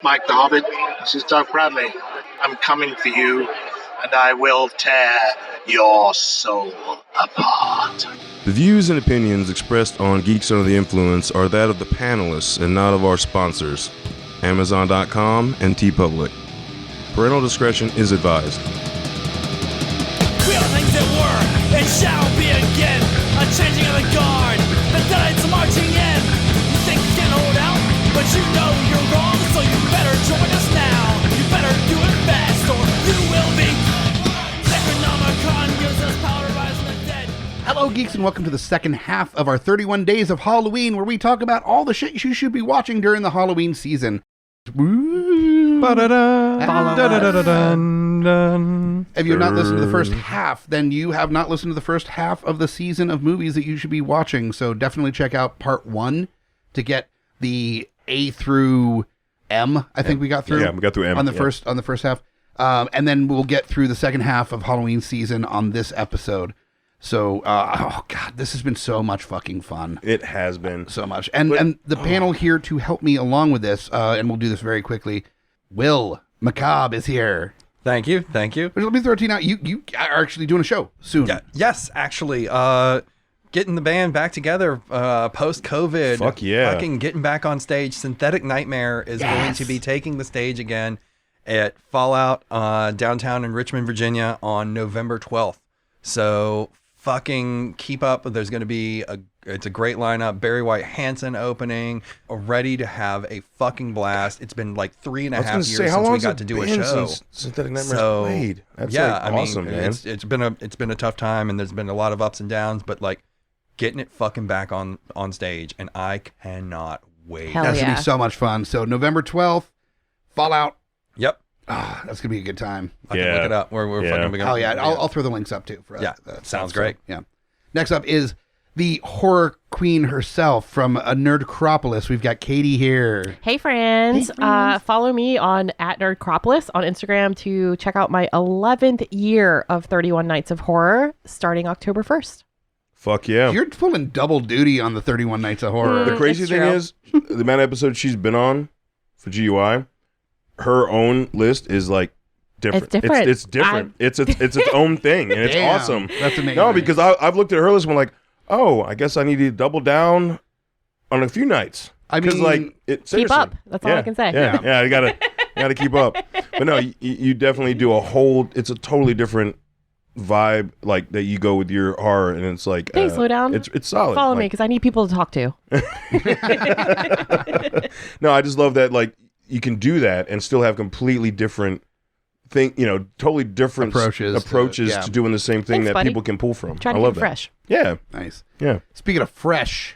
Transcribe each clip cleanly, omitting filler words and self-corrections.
Mike the Hobbit, this is Doug Bradley. I'm coming for you, and I will tear your soul apart. The views and opinions expressed on Geeks Under the Influence are that of the panelists and not of our sponsors, Amazon.com and TeePublic. Parental discretion is advised. We are things that were and shall be again. A changing of the guard, the deadites marching in. You think you can hold out, but you know you're wrong. So you better join us now. You better do it fast, or you will be. Necronomicon uses powder rising the dead. Hello, geeks, and welcome to the second half of our 31 Days of Halloween, where we talk about all the shit you should be watching during the Halloween season. If you've not listened to the first half, then you have not listened to the first half of the season of movies that you should be watching. So definitely check out part 1 to get the A through M. I think we got through. Yeah, we got through M on the first half, and then we'll get through the second half of Halloween season on this episode. So, oh god, this has been so much fucking fun. It has been so much, and the panel here to help me along with this, and we'll do this very quickly. Will Macabre is here. Thank you. Let me throw it to you now. You are actually doing a show soon. Yeah, yes, actually. Getting the band back together post-COVID. Fuck yeah. Fucking getting back on stage. Synthetic Nightmare is going to be taking the stage again at Fallout downtown in Richmond, Virginia on November 12th. So fucking keep up. There's going to be it's a great lineup. Barry White Hansen opening, ready to have a fucking blast. It's been like 3.5 years since we got to do a show. Synthetic Nightmare's played. That's awesome, man. It's been a tough time, and there's been a lot of ups and downs, but like getting it fucking back on stage, and I cannot wait. That's going to be so much fun. So November 12th, Fallout. Yep. That's going to be a good time. I can look it up. We're fucking Oh, yeah. I'll throw the links up, too. For that sounds great. Yeah. Next up is the horror queen herself from a Nerdcropolis. We've got Katie here. Hey, friends. Follow me on @Nerdcropolis on Instagram to check out my 11th year of 31 Nights of Horror starting October 1st. Fuck yeah. You're pulling double duty on the 31 Nights of Horror. The crazy thing is, the amount of episodes she's been on for GUI, her own list is like different. It's different. It's different. It's its own thing, and it's awesome. That's amazing. No, because I've looked at her list and I'm like, oh, I guess I need to double down on a few nights. I mean, like, keep up. That's all I can say. Yeah, you gotta keep up. But no, you definitely do it's a totally different vibe, like that you go with your horror, and it's like thanks, Lowdown. It's solid. Follow me because I need people to talk to. No, I just love that, like, you can do that and still have completely different totally different approaches to doing the same thing. Thanks, that buddy. People can pull from. Trying to I love keep that. Fresh. Yeah. Nice. Yeah. Speaking of freshest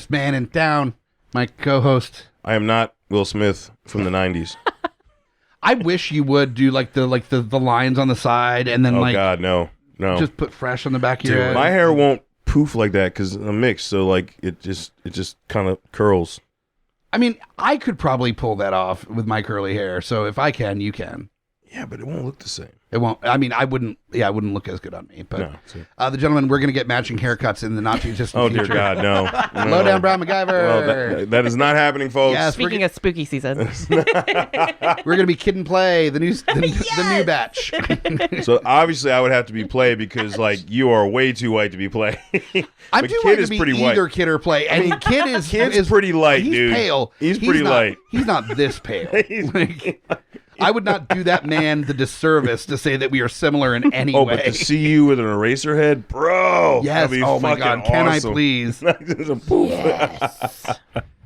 man in town, my co-host. I am not Will Smith from the 90s. I wish you would do like the lines on the side, and then God, no. Just put fresh on the back of your head. My hair won't poof like that because I'm mixed, so like it just kind of curls. I mean, I could probably pull that off with my curly hair. So if I can, you can. Yeah, but it won't look the same. It won't. I mean, I wouldn't. Yeah, it wouldn't look as good on me. But the gentlemen, we're going to get matching haircuts in the not too distant oh future. Dear God, no. Lowdown Brown MacGyver. Well, that is not happening, folks. Yes, Speaking of spooky season, we're going to be Kid and Play, the new batch. So obviously, I would have to be Play because like you are way too white to be Play. I'm too white to be either Kid or Play. I mean, Kid is pretty light, he's dude. Pale. He's pretty light. He's not this pale. I would not do that man the disservice to say that we are similar in any way. But to see you with an eraser head, bro. Yes. Oh my God. Awesome. Can I please? yes.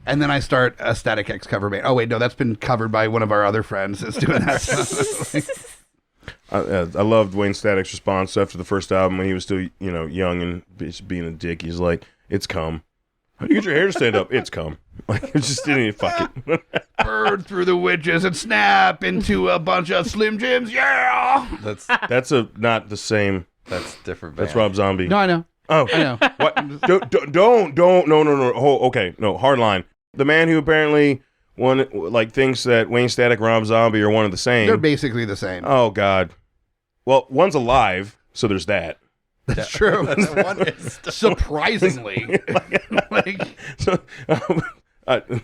And then I start a Static X cover band. Oh wait, no, that's been covered by one of our other friends that's doing that. I loved Wayne Static's response after the first album when he was still, young and being a dick. He's like, "It's cum. How do you get your hair to stand up? It's cum." Like, it just didn't even fuck it. Burn through the witches and snap into a bunch of Slim Jims. Yeah. That's not the same. That's different. That's Rob Zombie. No, I know. Oh, I know. What? Don't. No. Okay, no. Hardline. The man who apparently thinks that Wayne Static and Rob Zombie are one of the same. They're basically the same. Oh God. Well, one's alive, so there's that. That's true. Surprisingly.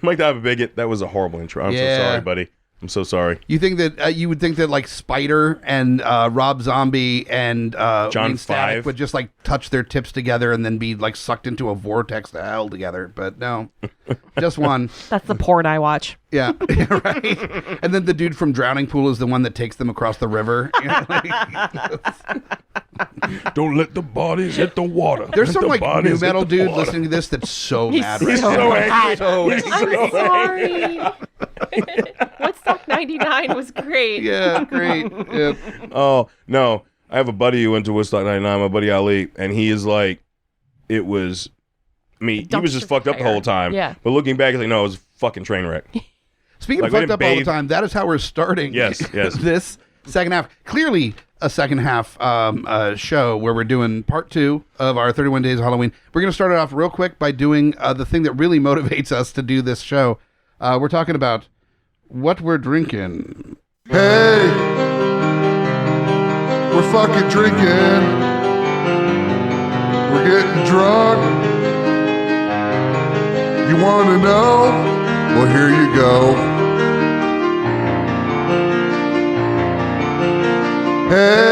Michael Bickett, that was a horrible intro. I'm so sorry, buddy. I'm so sorry. You think that you would think that like Spider and Rob Zombie and John Static Five would just like touch their tips together and then be like sucked into a vortex to hell together, but no, just one. That's the porn I watch. Yeah, right. And then the dude from Drowning Pool is the one that takes them across the river. You know, Don't let the bodies hit the water. there's some The like bodies new hit metal the dude water. listening to this that's so He's mad so right now. mad. So He's I'm sorry. Woodstock 99 was great. yeah, great. Yeah. Oh, no. I have a buddy who went to Woodstock 99, my buddy Ali, and he is like, it was, I mean, he was just Dumpster fucked up the fire. whole time. Yeah. But looking back, it's like, no, it was a fucking train wreck. Speaking Like, of we fucked up didn't all the bathe. time, that is how we're starting. Yes, yes. this second half. Clearly a second half show where we're doing part 2 of our 31 Days of Halloween. We're going to start it off real quick by doing the thing that really motivates us to do this show. We're talking about what we're drinking. Hey, we're fucking drinking. We're getting drunk. You want to know? Well, here you go.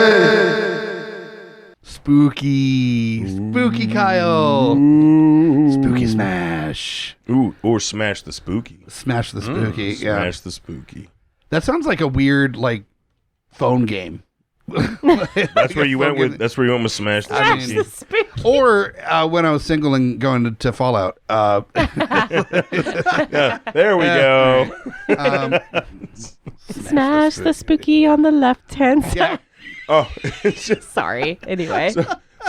Hey, Spooky Kyle. Spooky Smash. Ooh, or Smash the Spooky. Smash the Spooky. Yeah. Smash the Spooky. That sounds like a weird like phone game. That's where you went with. That's where you went with Smash the I Spooky. mean, or when I was single and going to Fallout. Yeah, there we go. Smash the spooky on the left hand side. Yeah. Oh, it's just, Sorry. Anyway.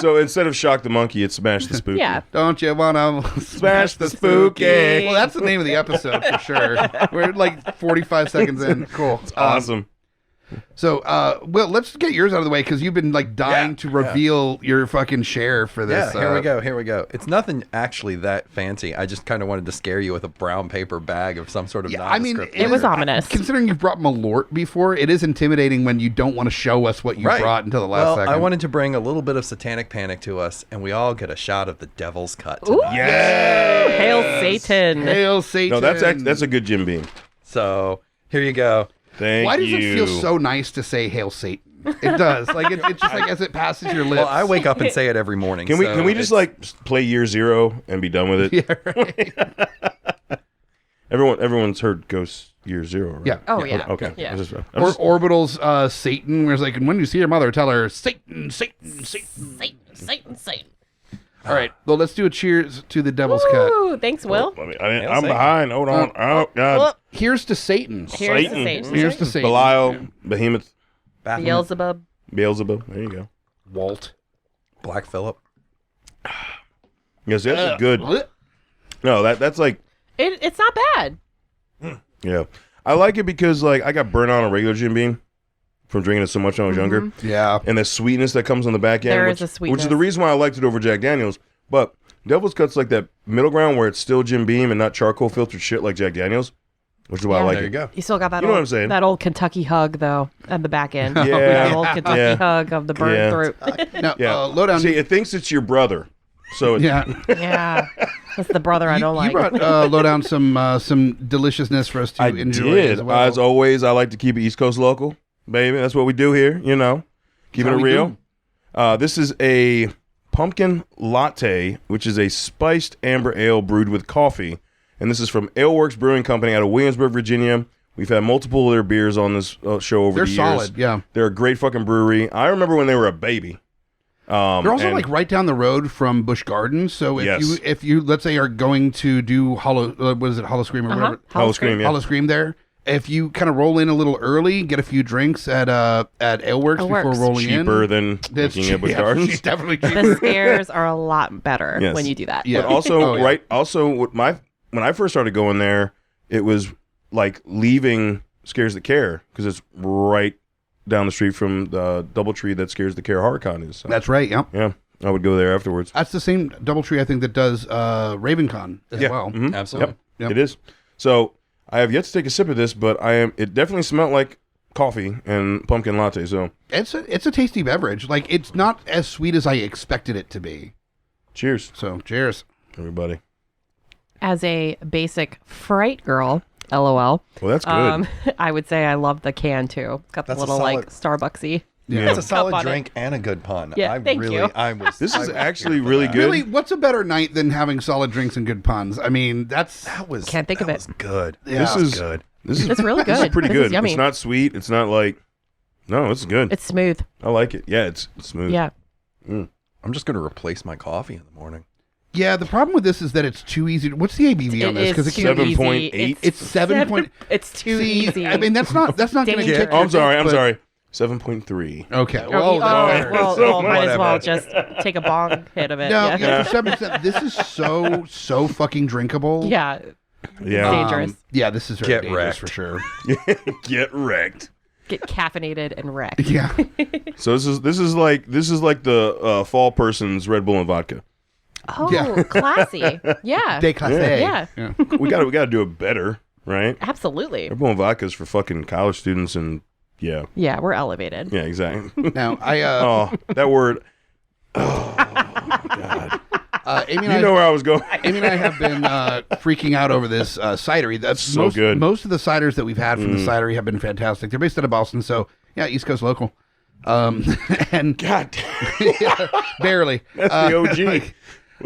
so instead of Shock the Monkey, it's Smash the Spooky. Yeah. Don't you wanna Smash the Spooky. Well, that's the name of the episode for sure. We're like 45 seconds in. Cool. Awesome. So, Will, let's get yours out of the way because you've been like dying to reveal your fucking share for this. Yeah, here we go. It's nothing actually that fancy. I just kind of wanted to scare you with a brown paper bag of some sort of Yeah, I mean, nondescript. It was ominous. Considering you've brought Malort before, it is intimidating when you don't want to show us what you Right. brought until the last Well, second. I wanted to bring a little bit of satanic panic to us, and we all get a shot of the devil's cut Ooh. tonight. Yes. Hail Satan. Hail Satan. No, that's a good Jim Beam. So here you go. Thank Why does you. it feel so nice to say Hail Satan? It does. Like it's just like as it passes your lips. Well, I wake up and say it every morning. Can we so can we just it's- like play Year Zero and be done with it? Yeah, right. Everyone's heard Ghost Year Zero, right? Yeah. Oh, yeah. Okay. Yeah. Or Orbital's Satan, where it's like, when you see your mother, tell her Satan, Satan, Satan. Satan. All right. Well, let's do a cheers to the Devil's Cut. Ooh, thanks, Will. I'm Satan. behind. Hold on. Oh God. Here's to Satan. Here's Satan. to Satan. Here's to Satan. Belial, Behemoth, Baphomet, Beelzebub. Beelzebub. There you go. Walt. Black Phillip. Yes, that's good. No, that's like, It's not bad. yeah. I like it because like I got burnt on a regular Jim Beam from drinking it so much when I was younger. Yeah. And the sweetness that comes on the back end, There which, is a which is sweetness. the reason why I liked it over Jack Daniels. But Devil's Cut's like that middle ground where it's still Jim Beam and not charcoal filtered shit like Jack Daniels, which is why I Yeah. like There it. you go. You still got that You know old, what I'm saying? that old Kentucky hug, though, at the back end. Yeah. That old Kentucky Yeah. hug of the burned Yeah. throat. Now, Yeah. Lowdown. See, it thinks it's your brother, so it, yeah. Yeah. That's the brother I don't You like. brought Lowdown some deliciousness for us to I enjoy did. as well. As always, I like to keep it East Coast local, baby. That's what we do here. You know, keeping That's it how we real. This is a pumpkin latte, which is a spiced amber ale brewed with coffee, and this is from Aleworks Brewing Company out of Williamsburg, Virginia. We've had multiple of their beers on this show over They're the years. solid, yeah. They're a great fucking brewery. I remember when they were a baby. They're also and- like right down the road from Busch Gardens. So Yes. if you let's say are going to do Hollow Scream or whatever, Hollow Scream, yeah. Hollow Scream there. If you kind of roll in a little early, get a few drinks at Aleworks before Aleworks. rolling cheaper in. than That's looking at Busch yeah, Gardens. she's definitely The cheaper. scares are a lot better Yes. when you do that. Yeah. But also, Oh, yeah. when I first started going there, it was like leaving Scares That Care because it's right down the street from the DoubleTree that Scares That Care HorrorCon is. So, That's right. Yeah, yeah, I would go there afterwards. that's the same DoubleTree I think that does RavenCon as Yeah. well. Mhm. Absolutely. Yep. It is. So I have yet to take a sip of this, but it definitely smelled like coffee and pumpkin latte. So It's a tasty beverage. Like it's not as sweet as I expected it to be. cheers, So cheers. everybody. As a basic fright girl, LOL. Well, that's good. I would say I love the can too. It's got the That's a little like Starbucksy. Yeah. It's a solid Cup on drink and a good pun. Yeah, thank you. This is actually really good. Really, what's a better night than having solid drinks and good puns? I mean, That was Can't think of it. was good. Yeah. This is good. This is It's really This good. is pretty This is good. yummy. It's not sweet. It's not like. No, it's good. It's smooth. I like it. Yeah, it's smooth. Yeah. I'm just going to replace my coffee in the morning. yeah. The problem with this is that it's too easy. What's the ABV on this? It is it too can't be. easy. 7.8? It's 7 point. It's too See, easy. I mean, that's not going to Dangerous. kick. Oh, I'm sorry. I'm but- sorry. 7.3. Okay. Oh, Well, well, might as well just take a bong hit of it. no, yeah. yeah, for 7%. This is so fucking drinkable. Yeah. Yeah. Dangerous. Yeah, this is very Get dangerous wrecked. for sure. Get wrecked. Get caffeinated and wrecked. Yeah. So this is like the fall person's Red Bull and vodka. Oh, Yeah. classy. Yeah. Déclassé. Yeah. We gotta do it better, right? Absolutely. Red Bull and vodka is for fucking college students and yeah, Yeah, we're elevated. exactly. Now, I Oh, that word. Amy and You I, know where I was going. Amy and I have been freaking out over this cidery. That's So good. Most of the ciders that we've had from the cidery have been fantastic. They're based out of Boston, so yeah, East Coast local. And God, barely. that's the OG.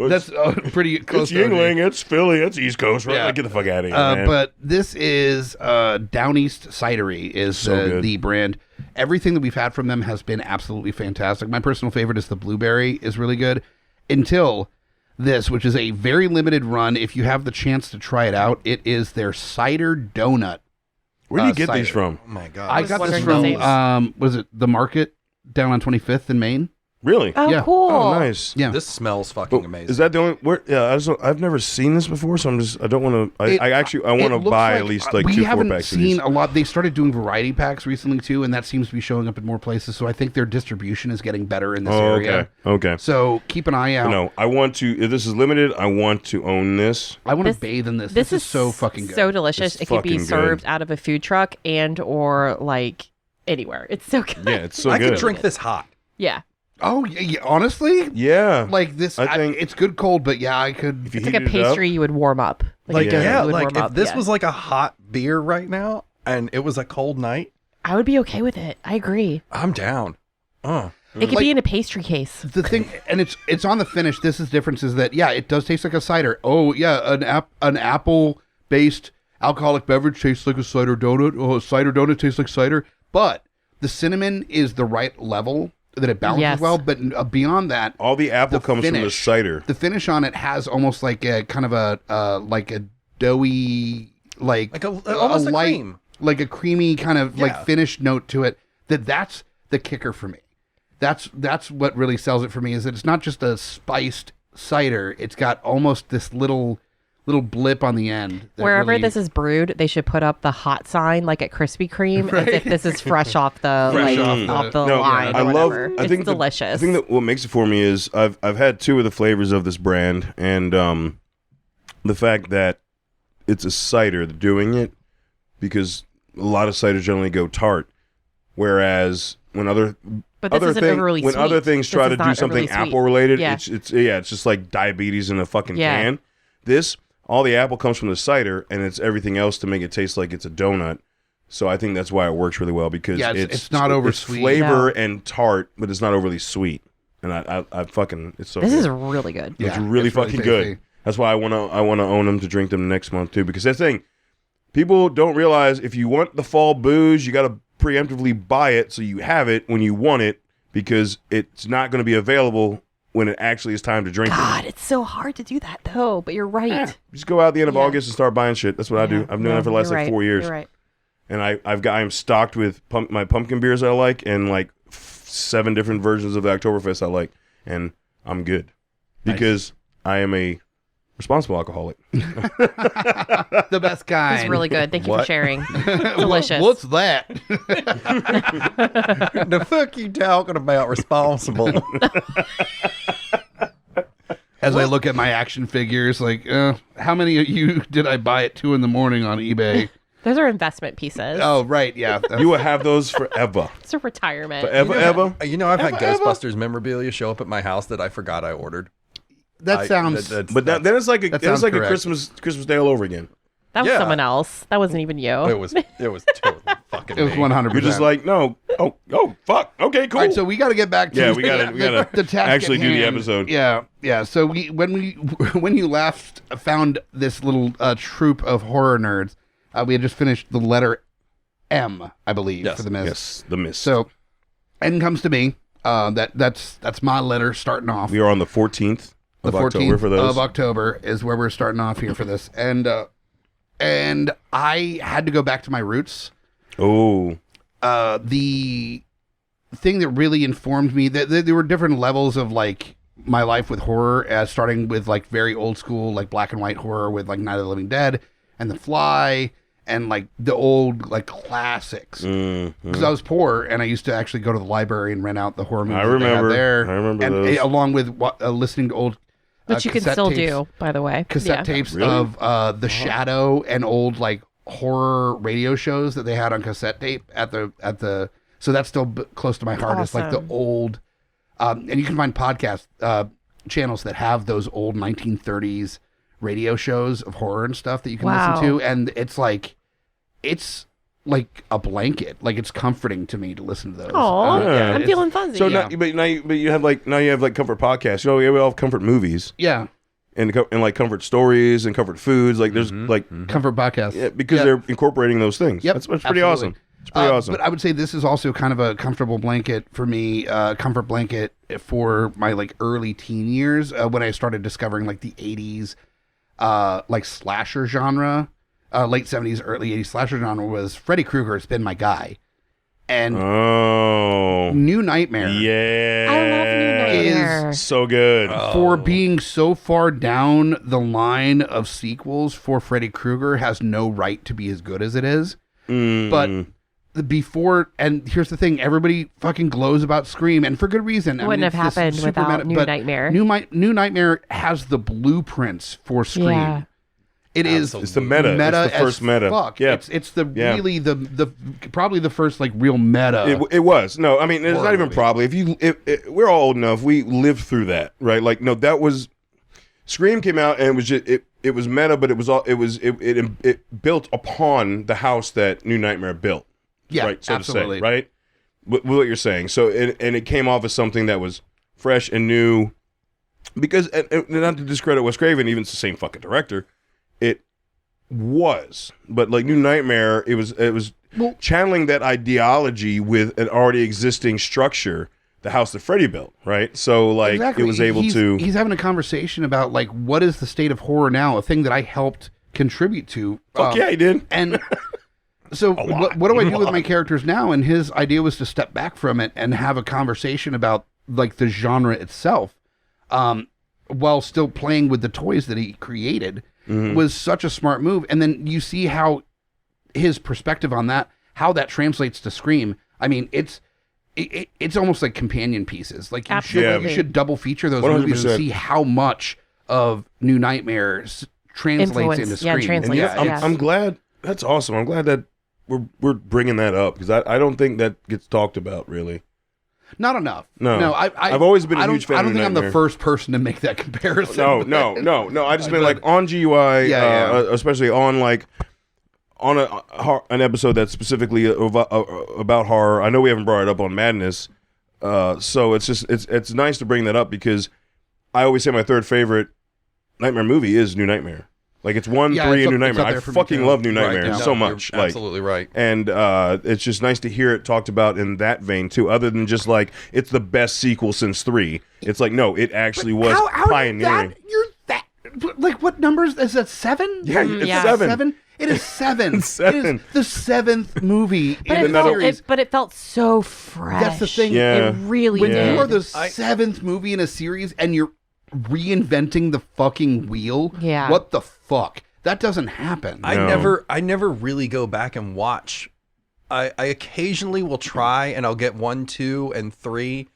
That's pretty close. It's Yingling, it's Philly, it's East Coast. Right? Yeah. Like, get the fuck out of here, man. But this is DownEast Cidery is So good. the brand. Everything that we've had from them has been absolutely fantastic. My personal favorite is the blueberry is really good. Until this, which is a very limited run. If you have the chance to try it out, it is their cider donut. Where do you get cider. these from? Oh my God. I got this wondering from the names. was it the Market down on 25th in Maine? Really? Oh, Yeah. cool. Oh, nice. Yeah. This smells fucking But amazing. is that the only? Where? Yeah, I've never seen this before, so I don't want to. I want to It looks buy like- at least like we 2 haven't 4-packs of these. seen a lot. They started doing variety packs recently too, and that seems to be showing up in more places. So I think their distribution is getting better in this Oh, area. okay. So keep an eye out. No, I want to. If this is limited, I want to own this. I want to This- bathe in this. This is so fucking good. So delicious. It's It could be fucking served good. out of a food truck and or like anywhere. It's so good. Yeah, it's so I good. could drink this hot. Yeah. Oh, yeah, honestly, Yeah, like this. I think- it's good cold, but yeah, I could. if you It's like a heat it up- pastry you would warm up. Like, a Yeah. donut yeah, you would like warm if up. this Yeah. was like a hot beer right now and it was a cold night, I would be okay with it. I agree. I'm down. It could Like- be in a pastry case. The thing, and it's on the finish. This is difference is that yeah, it does taste like a cider. Oh yeah, an apple based alcoholic beverage tastes like a cider donut. Oh, a cider donut tastes like cider. But the cinnamon is the right level that it balances Yes. well. But beyond that, All the apple the comes from the finish. cider. the finish on it has almost like a kind of a doughy Like almost a light, cream. like a creamy kind of Yeah. like finish note to it. That's the kicker for me. That's what really sells it for me is that it's not just a spiced cider. It's got almost this little blip on the end. that Wherever really- this is brewed, they should put up the hot sign like at Krispy Kreme as if this is fresh off the Fresh off the No, line I or love. whatever. I It's think delicious. I think that what makes it for me is I've had 2 of the flavors of this brand, and the fact that it's a cider doing it, because a lot of ciders generally go tart, whereas when other but this isn't overly when sweet. other things This try is to do not something overly sweet. apple related, Yeah. it's just like diabetes in a fucking Yeah. can. This, all the apple comes from the cider, and it's everything else to make it taste like it's a donut. So I think that's why it works really well, because Yeah, it's not over it's sweet. flavor No. and tart, but it's not overly sweet. And I fucking it's so This good. is really good. It's Yeah, really it's fucking tasty. good. That's why I wanna own them to drink them next month too, because that's the thing. People don't realize if you want the fall booze, you gotta preemptively buy it so you have it when you want it, because it's not gonna be available when it actually is time to drink it. God, it's so hard to do that though. But you're right. Just go out at the end of Yeah. August and start buying shit. That's what I do. I've been doing that for the last You're like right. 4 years. You're right. And I'm stocked with my pumpkin beers I like, and like 7 different versions of the Oktoberfest I like, and I'm good because I am a responsible alcoholic. the best kind. It's really good. Thank you for What? sharing. Delicious. What's that? The fuck you talking about responsible? As I look at my action figures, like, how many of you did I buy at 2 a.m. on eBay? Those are investment pieces. Oh, right, yeah. That's- You will have those forever. It's a retirement. Forever, ever. You know, I've had Ever, ever? Ghostbusters memorabilia show up at my house that I forgot I ordered. That sounds. But then it's like a correct. Christmas Day all over again. That was Yeah. someone else. That wasn't even you. It was totally fucking It was me. 100%. You're just like, no, oh, fuck, okay, cool. All right, so we got to get back to Yeah, we gotta the task actually at do the hand. episode. Yeah. So when you last found this little troop of horror nerds, we had just finished the letter M, I believe, Yes. for the mist. Yes, the mist. So N comes to me. That's my letter starting off. We are on the 14th The of 14th October for those. of October is where we're starting off here for this, and I had to go back to my roots. Oh, The thing that really informed me that there were different levels of like my life with horror, starting with like very old school, like black and white horror with like Night of the Living Dead and The Fly and like the old like classics. Because I was poor and I used to actually go to the library and rent out the horror movies I that they had remember. there. I remember and, those. along with listening to old Which you can cassette still tapes. do, by the way. Cassette Yeah. tapes Really? of The Shadow and old like horror radio shows that they had on cassette tape at the so that's still close to my heart. It's like the Awesome. old and you can find podcast channels that have those old 1930s radio shows of horror and stuff that you can Wow. listen to, and it's like a blanket. Like it's comforting to me to listen to those. Oh, Yeah, I'm it's- feeling fuzzy. so Yeah. now you have like comfort podcasts. You know, we all have comfort movies yeah, and like comfort stories and comfort foods. Like there's like comfort podcast. yeah, because Yeah. they're incorporating those things. Yep, that's pretty absolutely. awesome. It's pretty awesome. But I would say this is also kind of a comfortable blanket for me, comfort blanket for my like early teen years when I started discovering like the 80s like slasher genre. Late 70s, early 80s slasher genre was Freddy Krueger has been my guy. And Oh, New Nightmare yeah. I love New Nightmare. So good. for being so far down the line of sequels for Freddy Krueger has no right to be as good as it is. But before, and here's the thing, everybody fucking glows about Scream, and for good reason. Wouldn't have it's this happened super without New but Nightmare. New Nightmare has the blueprints for Scream. Yeah. It is It's the meta. meta It's the first as meta. fuck. Yeah. It's the Yeah. really the probably the first like real meta. It was. No, I mean, it's Horror not even movie. probably. We're all old enough. We lived through that, right? Like, no, that was Scream came out and it was just it was meta, but it built upon the house that New Nightmare built. Yeah, right, so absolutely. to say, right? With what you're saying. So it came off as something that was fresh and new, because and not to discredit Wes Craven, even it's the same fucking director. It was, but like New Nightmare, it was channeling that ideology with an already existing structure, the house that Freddy built, right? So like Exactly. it was able to. He's having a conversation about like what is the state of horror now, a thing that I helped contribute to. Fuck yeah, he did. And so what do I do with my characters now? And his idea was to step back from it and have a conversation about like the genre itself, while still playing with the toys that he created. Was such a smart move. And then you see how his perspective on that, how that translates to Scream. I mean, it's almost like companion pieces. Like Absolutely. you should double feature those 100%. movies and see how much of New Nightmares translates Influence. into Yeah, Scream. translates. And Yes. I'm glad. That's awesome. I'm glad that we're bringing that up, because I don't think that gets talked about really. not enough. No. I've always been a huge fan I don't of think I'm the Nightmare. first person to make that comparison. No. I just mean But- like on GUI, Yeah. especially on like on an episode that's specifically about horror. I know we haven't brought it up on Madness, so it's just it's nice to bring that up, because I always say my third favorite Nightmare movie is New Nightmare. Like it's 1, Yeah, 3, it's and New up- it's Nightmare. up I there for me, fucking too. love New Right, Nightmare yeah. so No, much. you're Like, absolutely right. and it's just nice to hear it talked about in that vein too, other than just like it's the best sequel since 3. It's like, no, it actually was How pioneering. you're that like what numbers is that? 7? Yeah, it's Yeah. 7. It is 7. It's 7. It is the 7th movie But in it, the felt, series. but it felt so fresh. That's the thing. Yeah. It really When did. you are the 7th movie in a series and you're reinventing the fucking wheel, Yeah. what the fuck? That doesn't happen. No. I never really go back and watch. I occasionally will try, and I'll get 1, 2, and 3,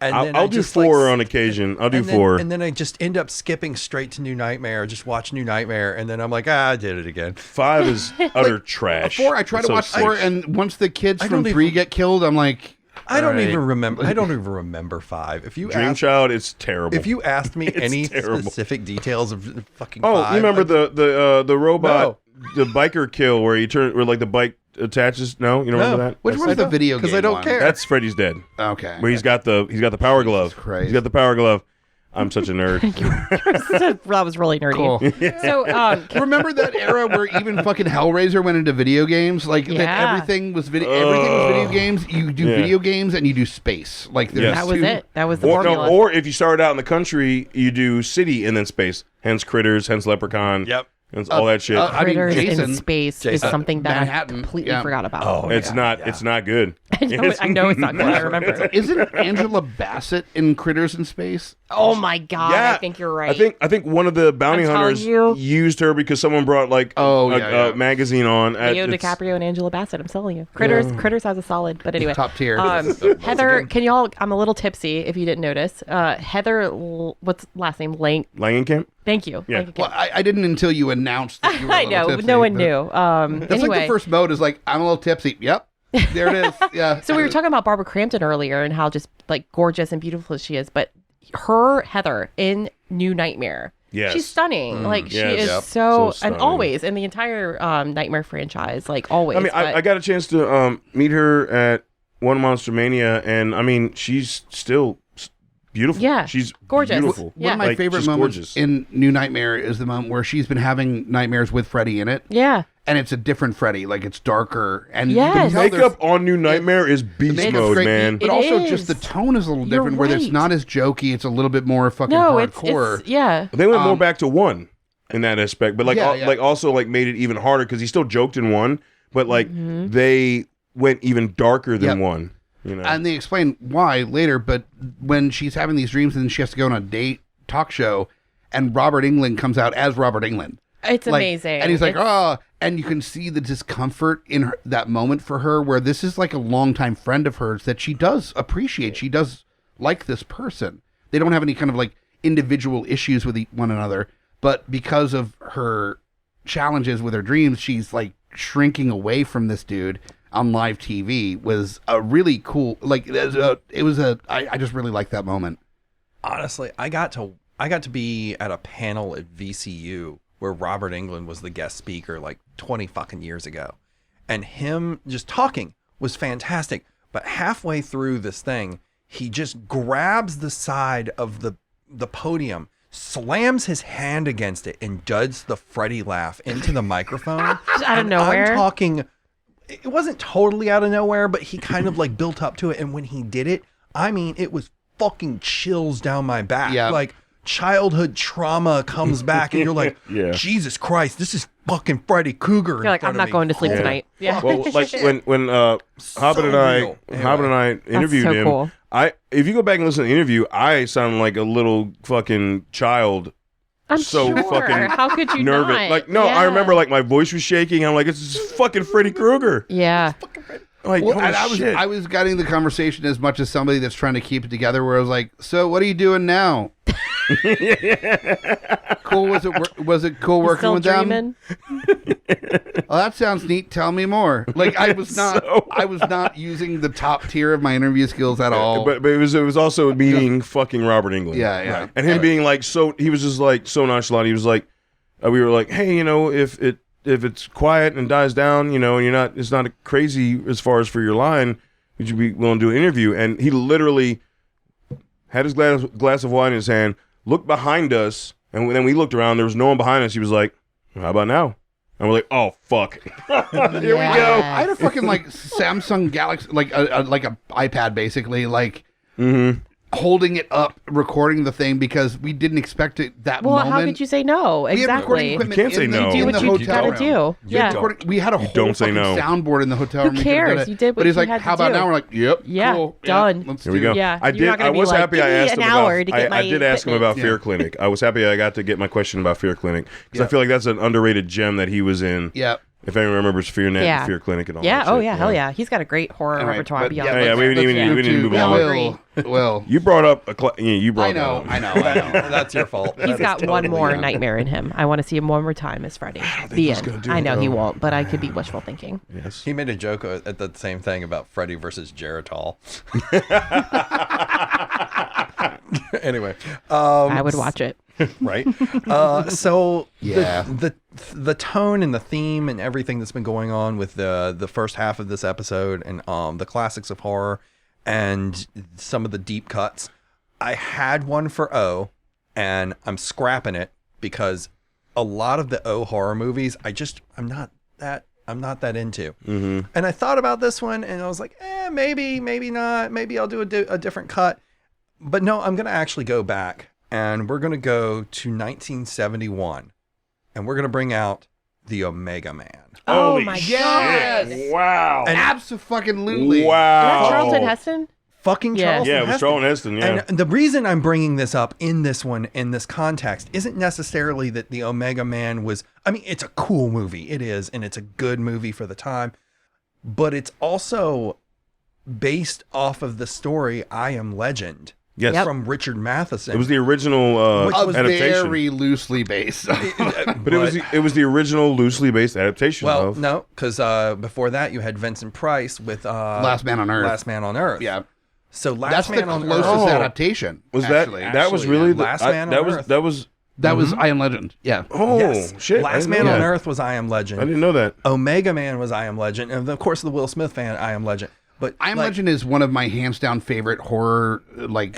and then I'll I do just 4 like, on occasion. I'll do and then- 4. and then I just end up skipping straight to New Nightmare. Just watch New Nightmare, and then I'm like, I did it again. 5 is utter trash. 4, I try to So watch 4, sick. and once the kids I from don't 3 even- get killed, I'm like, I don't even remember. I don't even remember 5. If you Dream asked, Child, it's terrible. if you asked me any terrible. specific details of fucking Oh, 5, you remember the robot, No. the biker kill where where the bike attaches? No, you don't remember that? Which one's the video game? because I don't one? care. That's Freddy's Dead. Okay. Where he's got the power glove. Christ. He's got the power glove. I'm such a nerd. That was really nerdy. Cool. So, Remember that era where even fucking Hellraiser went into video games? Like that Yeah. everything was video games. You do video games and you do space. Like there's Yes. that was two- it. That was the Or, formula. or if you started out in the country, you do city and then space. Hence Critters, hence Leprechaun. Yep. Hence all that shit. I mean, Critters Jason- in space is something that Manhattan, I completely yeah. forgot about. Oh, it's not good. I know it's not good. I remember. Isn't Angela Bassett in Critters in Space? Oh my god! Yeah. I think you're right. I think one of the bounty I'm telling hunters you. used her because someone brought like a magazine on. Leo DiCaprio and Angela Bassett. I'm telling you, Critters has a solid. But anyway, Top tier. Heather, can y'all? I'm a little tipsy. If you didn't notice, Heather, what's last name? Langenkamp. Thank you. Yeah. Thank you. Well, I didn't until you announced that you were a I little know. tipsy, No one but knew. That's Anyway. like the first mode is like, I'm a little tipsy. Yep. There it is. Yeah. So we were talking about Barbara Crampton earlier and how just like gorgeous and beautiful she is, but her Heather in New Nightmare, Yes. she's stunning. Like she Yes. is Yep. so, So stunning. and always in the entire Nightmare franchise, like always. I mean, but- I got a chance to meet her at One Monster Mania, and I mean, she's still beautiful. Yeah. She's Gorgeous. Beautiful. Yeah. One of my Like, favorite she's moments gorgeous. in New Nightmare is the moment where she's been having nightmares with Freddy in it, yeah. and it's a different Freddy, like it's darker, and Yes. you can tell there's- Makeup on New Nightmare is beast makeup's mode, great, man. But It also is. just the tone is a little You're different, where it's right. not as jokey. It's a little bit more fucking No, hardcore. it's yeah. They went more back to 1 in that aspect, but like Yeah, yeah. like also like made it even harder because he still joked in 1, but like they went even darker than Yep. 1. You know, And they explain why later, but when she's having these dreams and she has to go on a date talk show, and Robert Englund comes out as Robert Englund. It's Like, amazing. And he's like, It's- oh, and you can see the discomfort in her, that moment for her, where this is like a longtime friend of hers that she does appreciate. She does like this person. They don't have any kind of like individual issues with one another, but because of her challenges with her dreams, she's like shrinking away from this dude on live TV. Was a really cool, like I just really liked that moment. Honestly, I got to be at a panel at VCU where Robert Englund was the guest speaker like 20 fucking years ago. And him just talking was fantastic. But halfway through this thing, he just grabs the side of the podium, slams his hand against it, and does the Freddy laugh into the microphone. Just out of And nowhere. I'm talking, it wasn't totally out of nowhere, but he kind of like built up to it. And when he did it, I mean, it was fucking chills down my back. Yeah. Like childhood trauma comes back, and you're like, Yeah. Jesus Christ, this is fucking Freddy Krueger. You're like, I'm not going to sleep tonight. Yeah. well, like when Hobbit and real. I interviewed so him. cool. If you go back and listen to the interview, I sound like a little fucking child. I'm so sure. fucking How could you nervous. not? Like, no, I Yeah. remember like my voice was shaking. I'm like, it's just fucking Freddy Krueger. Yeah. Like, Well, holy and shit. I was getting the conversation as much as somebody that's trying to keep it together. Where I was like, "So, what are you doing now?" Cool. Was it cool You working still with dreaming? them? Oh, that sounds neat. Tell me more. Like I was not. I was not using the top tier of my interview skills at all. But it was also meeting fucking Robert Englund. Yeah, yeah. And him being like he was just like so nonchalant. He was like, we were like, hey, if it's quiet and dies down, and it's not crazy as far as for your line, would you be willing to do an interview? And he literally had his glass of wine in his hand, looked behind us, and then we looked around. There was no one behind us. He was like, how about now? And we're like, oh, fuck. Here we go. I had a fucking like Samsung Galaxy, like a iPad, basically, like holding it up, recording the thing because we didn't expect it that Well, moment. how could you say no? We had recording Exactly. equipment You can't say in the, no. You do in what the you hotel gotta room. do. Yeah. We had a whole don't say fucking no. soundboard in the hotel room. Who We could've done cares? it. You did what But he's you like, had to how about do. now? We're like, yep, Yeah, cool. done. Let's Here we do go. it. Yeah, I you're not did. gonna I be was like, happy "Give I me asked an him hour about. to get I my did ask him about equipment." Fear Clinic. I was happy I got to get my question about Fear Clinic because I feel like that's an underrated gem that he was in. Yeah. If anyone remembers FearNet, Yeah. and Fear Clinic, and all Yeah. that Oh shit. yeah. Hell yeah. He's got a great horror All right, repertoire but beyond. yeah, Oh, yeah, we didn't even move on. Will. You brought up you brought I know. that up. I know. That's your fault. He's got one more nightmare in him. I want to see him one more time as Freddy. The he's end. gonna do I it, know he though. won't, but I could be wishful thinking. Yes. He made a joke at the same thing about Freddy versus Geritol. Anyway, I would watch it. right? So Yeah. the tone and the theme and everything that's been going on with the first half of this episode and the classics of horror and some of the deep cuts. I had one for O, and I'm scrapping it because a lot of the O horror movies I'm not that into. Mm-hmm. And I thought about this one, and I was like, maybe not. Maybe I'll do a different cut. But no, I'm going to actually go back, and we're going to go to 1971, and we're going to bring out the Omega Man. Oh Holy my shit. god! Wow. And- Absolutely. Wow. Is that Charlton Heston? Fucking Yeah. Charlton Yeah, it was Heston. Charlton Heston, yeah. And the reason I'm bringing this up in this one, in this context, isn't necessarily that the Omega Man was, I mean, it's a cool movie. It is, and it's a good movie for the time. But it's also based off of the story I Am Legend Yes. from Richard Matheson. It was the original Which was adaptation. Very loosely based. But it was the original loosely based adaptation Well, of no, because before that you had Vincent Price with Last Man on Earth. Last Man on Earth. Yeah. So Last That's Man the on closest Earth. adaptation. was actually. that was Actually, really yeah. the Last Man that on was Earth. that was That was I Am Legend. Yeah. oh Yes. shit. I Last didn't Man know on that. Earth was I Am Legend. I didn't know that. Omega Man was I Am Legend, and of course the Will Smith fan I Am Legend. But I Am like, Legend is one of my hands down favorite horror like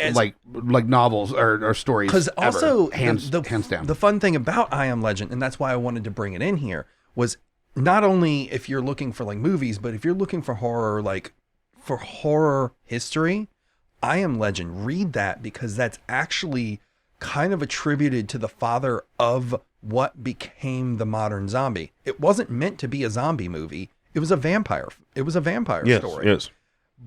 novels or stories. because ever. also hands the down. the fun thing about I Am Legend, and that's why I wanted to bring it in here, was not only if you're looking for like movies, but if you're looking for horror, like for horror history, I Am Legend, read that because that's actually kind of attributed to the father of what became the modern zombie. It wasn't meant to be a zombie movie. It was a vampire. It was a vampire story. Yes.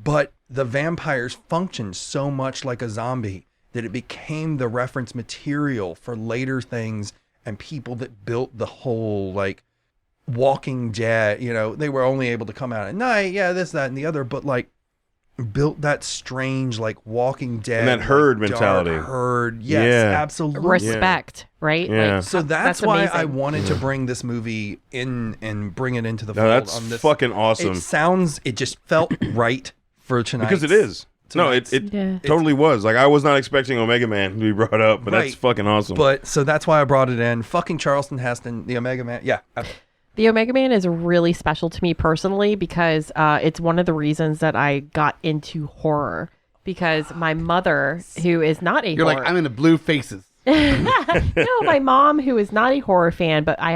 But the vampires functioned so much like a zombie that it became the reference material for later things and people that built the whole like Walking Dead. You know, they were only able to come out at night. Yeah, this, that, and the other. But like built that strange like Walking Dead And that herd like, mentality. dark herd. Yes, Yeah. absolutely. Respect, right? Yeah. Like, So that's That's why amazing. I wanted to bring this movie in and bring it into the No, fold. that's on this. fucking awesome. It just felt right for tonight. Because it is. No, it Yeah. totally was. Like I was not expecting Omega Man to be brought up, but that's Right. fucking awesome. But so that's why I brought it in. Fucking Charlton Heston, the Omega Man. Yeah. The Omega Man is really special to me personally because it's one of the reasons that I got into horror. Because my mother, who is not a You're horror, like, I'm into blue faces. no, my mom, who is not a horror fan, but I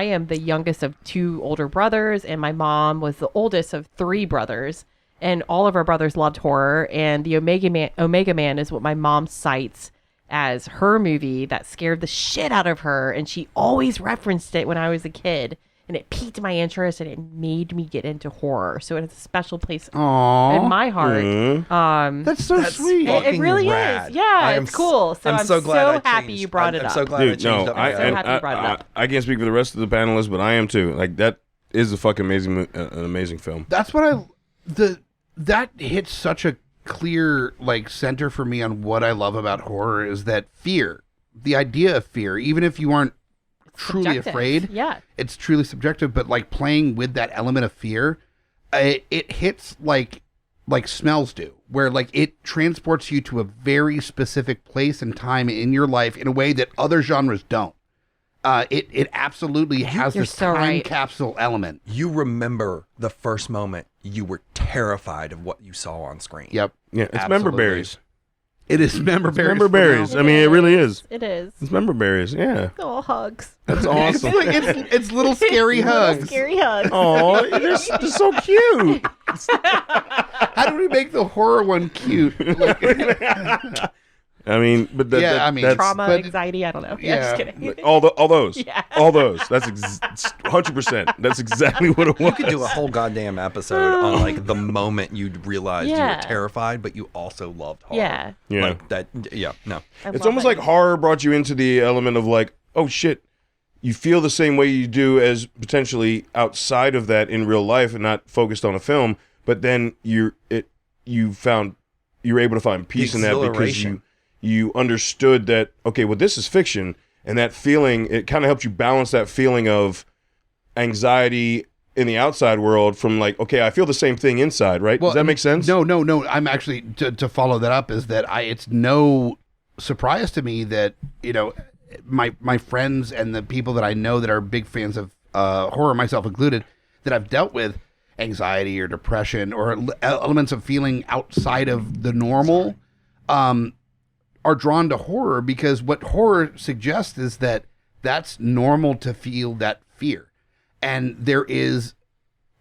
am the youngest of 2 older brothers, and my mom was the oldest of 3 brothers, and all of our brothers loved horror. And the Omega Man is what my mom cites as her movie that scared the shit out of her, and she always referenced it when I was a kid, and it piqued my interest and it made me get into horror. So it has a special place Aww. in my heart. That's so sweet. It Fucking really rad. is. Yeah, I am it's cool. So I'm so glad I happy changed. you brought it I'm up. so glad I Dude, changed no, up my so happy you brought it up. I can't speak for the rest of the panelists, but I am too. Like that is a fucking amazing, an amazing film. That's what that hits such a clear like center for me on what I love about horror is that fear, the idea of fear, even if you aren't truly Subjective. afraid, Yeah. it's truly subjective, but like playing with that element of fear, it hits like smells do, where like it transports you to a very specific place and time in your life in a way that other genres don't. It absolutely has You're this so time right. capsule element. You remember the first moment you were terrified of what you saw on screen. Yep. Yeah, it's Absolutely. member berries. It is member berries. Member for now. berries. I mean, it really is. It is. It's member berries. Yeah, Oh, hugs. that's It's awesome. like it's little scary hugs. Scary hugs. Oh, they're so cute. How do we make the horror one cute? Like, I mean, but that, Yeah, that- I mean, that's, Trauma, but- anxiety. I don't know. Yeah. Just kidding. all those, Yeah. all those. That's 100%. That's exactly what it was. You could do a whole goddamn episode on like the moment you realized you Yeah. were terrified, but you also loved horror. Yeah. Yeah. Like that. Yeah. No. I It's love almost it. like horror brought you into the element of like, oh shit, you feel the same way you do as potentially outside of that in real life and not focused on a film, but then you're able to find peace in that because exhilaration. you understood that, okay, well, this is fiction, and that feeling, it kind of helped you balance that feeling of anxiety in the outside world from like, okay, I feel the same thing inside, right? Does that make sense? No. I'm actually, to follow that up, is that it's no surprise to me that, my friends and the people that I know that are big fans of horror, myself included, that I've dealt with anxiety or depression or elements of feeling outside of the normal, are drawn to horror, because what horror suggests is that that's normal to feel that fear. And there is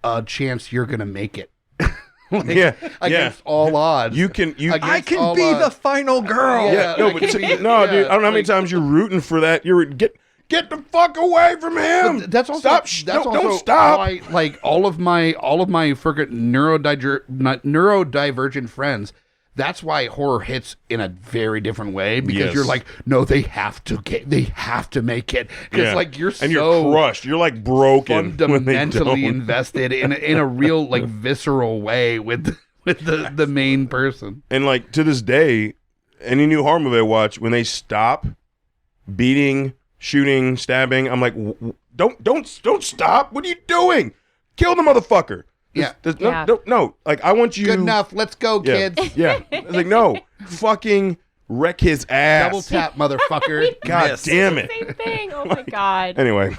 a chance you're going to make it. Against all odds. I can be the final girl. Yeah, no, but dude, I don't know how many times you're rooting for that. You're get the fuck away from him. But that's also don't stop. Why, like all of my freaking neurodivergent friends. That's why horror hits in a very different way, because you're like, no, they have to make it, because like you're crushed, you're like broken, fundamentally invested in a real like visceral way with the main person. And like to this day, any new horror movie I watch, when they stop beating, shooting, stabbing, I'm like, don't stop! What are you doing? Kill the motherfucker! No, like I want you. Good enough. Let's go, kids. Yeah. It's like, no, fucking wreck his ass. Double tap, motherfucker. God damn it. Same thing. Oh my god. Anyway.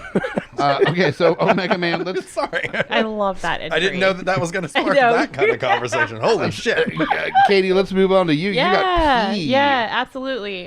Okay, so Omega Man, Sorry. I love that entry. I didn't know that was going to spark that kind of conversation. Holy shit. Katie, let's move on to you. Yeah, you got pee. yeah, absolutely.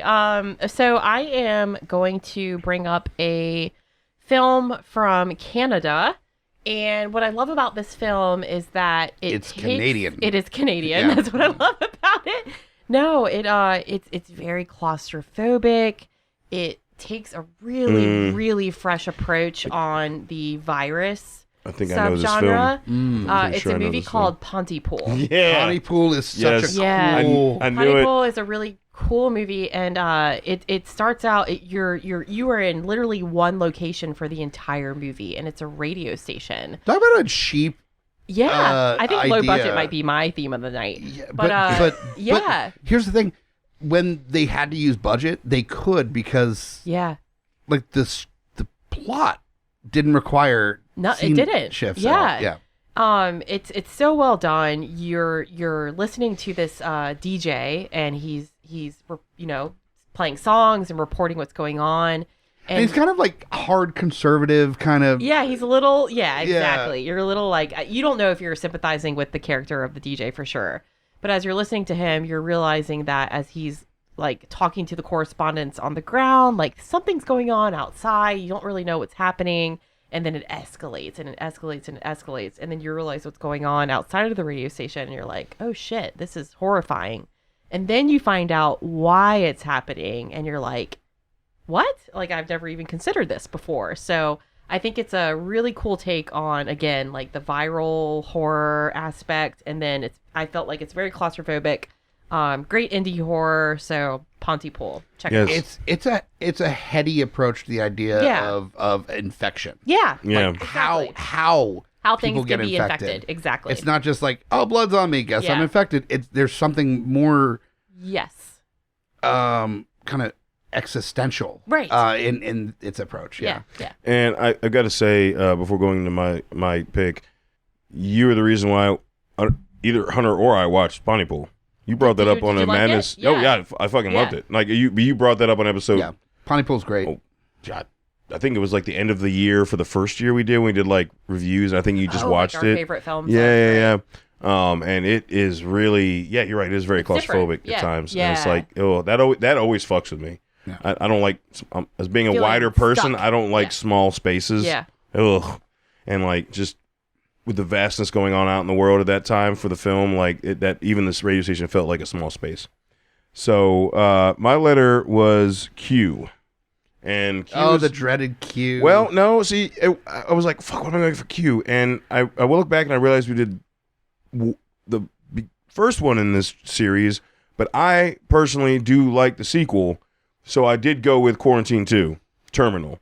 So I am going to bring up a film from Canada. And what I love about this film is that it's Canadian. It is Canadian. Yeah. That's what I love about it. No, it's very claustrophobic. It takes a really, really fresh approach on the virus I think I know this subgenre. film. It's a movie called Pontypool. Yeah. Pontypool is such a cool. I knew Pontypool is a really cool movie, and it starts out you are in literally one location for the entire movie, and it's a radio station. Talk about a cheap. Yeah, I think low idea. budget might be my theme of the night. Yeah, but yeah, But here's the thing: when they had to use budget, they could, because like the plot didn't require it scene didn't. shifts. Yeah. Yeah. It's so well done. You're listening to this DJ, and he's playing songs and reporting what's going on. And he's kind of like hard conservative kind of. Yeah, he's a little. Yeah, exactly. You're a little like, you don't know if you're sympathizing with the character of the DJ for sure, but as you're listening to him, you're realizing that as he's like talking to the correspondents on the ground, like something's going on outside. You don't really know what's happening. And then it escalates and it escalates and it escalates. And then you realize what's going on outside of the radio station. And you're like, oh shit, this is horrifying. And then you find out why it's happening. And you're like, what? Like, I've never even considered this before. So I think it's a really cool take on, again, like the viral horror aspect. And then I felt like it's very claustrophobic. Great indie horror. So Pontypool, check it out. It's a heady approach to the idea of infection. Yeah. Yeah. Like Exactly. how things people can get be infected. Exactly. It's not just like, oh, blood's on me, guess I'm infected. There's something more Yes. kind of existential, right? In its approach. Yeah. And I've got to say, before going to my pick, you were the reason why either Hunter or I watched Pontypool. You brought that up on a Madness. Like Oh yeah, I fucking loved it. Like you brought that up on episode. Yeah, Pontypool's great. Oh, God. I think it was like the end of the year for the first year we did. We did like reviews. I think you just watched like our it. Favorite films. Yeah. And it is really, you're right. It is very claustrophobic at times. Yeah. And it's like, that always fucks with me. Yeah. I don't like, as being a Feeling wider person, stuck. I don't like small spaces. Yeah. Ugh. And like just with the vastness going on out in the world at that time for the film, like that even this radio station felt like a small space. So my letter was Q. And Q the dreaded Q. Well, no, see, I was like, fuck, what am I going for Q? And I will look back and I realized we did the first one in this series, but I personally do like the sequel, so I did go with Quarantine 2, Terminal.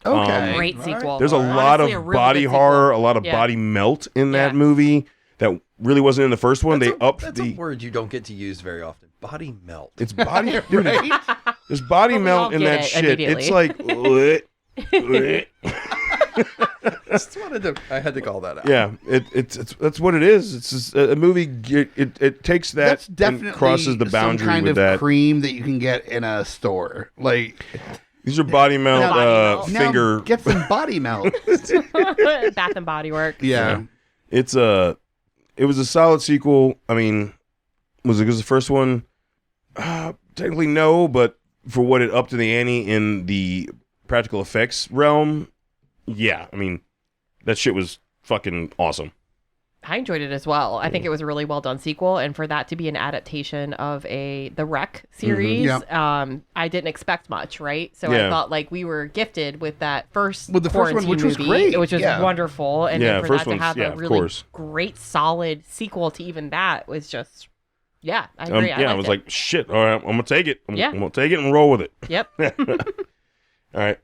Okay. Great sequel. There's a lot Honestly, of really body good sequel. horror, a lot of Yeah. body melt in that Yeah. movie that really wasn't in the first one. They upped That's the. a word you don't get to use very often. Body melt. It's body. Dude, there's body But we melt all in get that it shit. immediately. It's like. Just wanted to. I had to call that out. Yeah, it's that's what it is. It's just a movie. It takes that That's definitely and crosses the boundary some kind with of that. cream that you can get in a store. Like These are body melt, Body melt. now finger. get some body melt. Bath and Body Works. Yeah. It was a solid sequel. I mean, was it because the first one? Technically no, but for what it upped to the ante in the practical effects realm, yeah. I mean, that shit was fucking awesome. I enjoyed it as well. I think it was a really well done sequel, and for that to be an adaptation of the Wreck series, I didn't expect much, right? So Yeah. I thought like we were gifted with that first With the first one, quarantine which was movie, great. which was Yeah. wonderful, and Yeah, then for first that to one's- have yeah, a of really course. great solid sequel to even that was just, I agree. I was liked it. like, shit. All right, I'm gonna take it. I'm Yeah. gonna take it and roll with it. Yep. All right.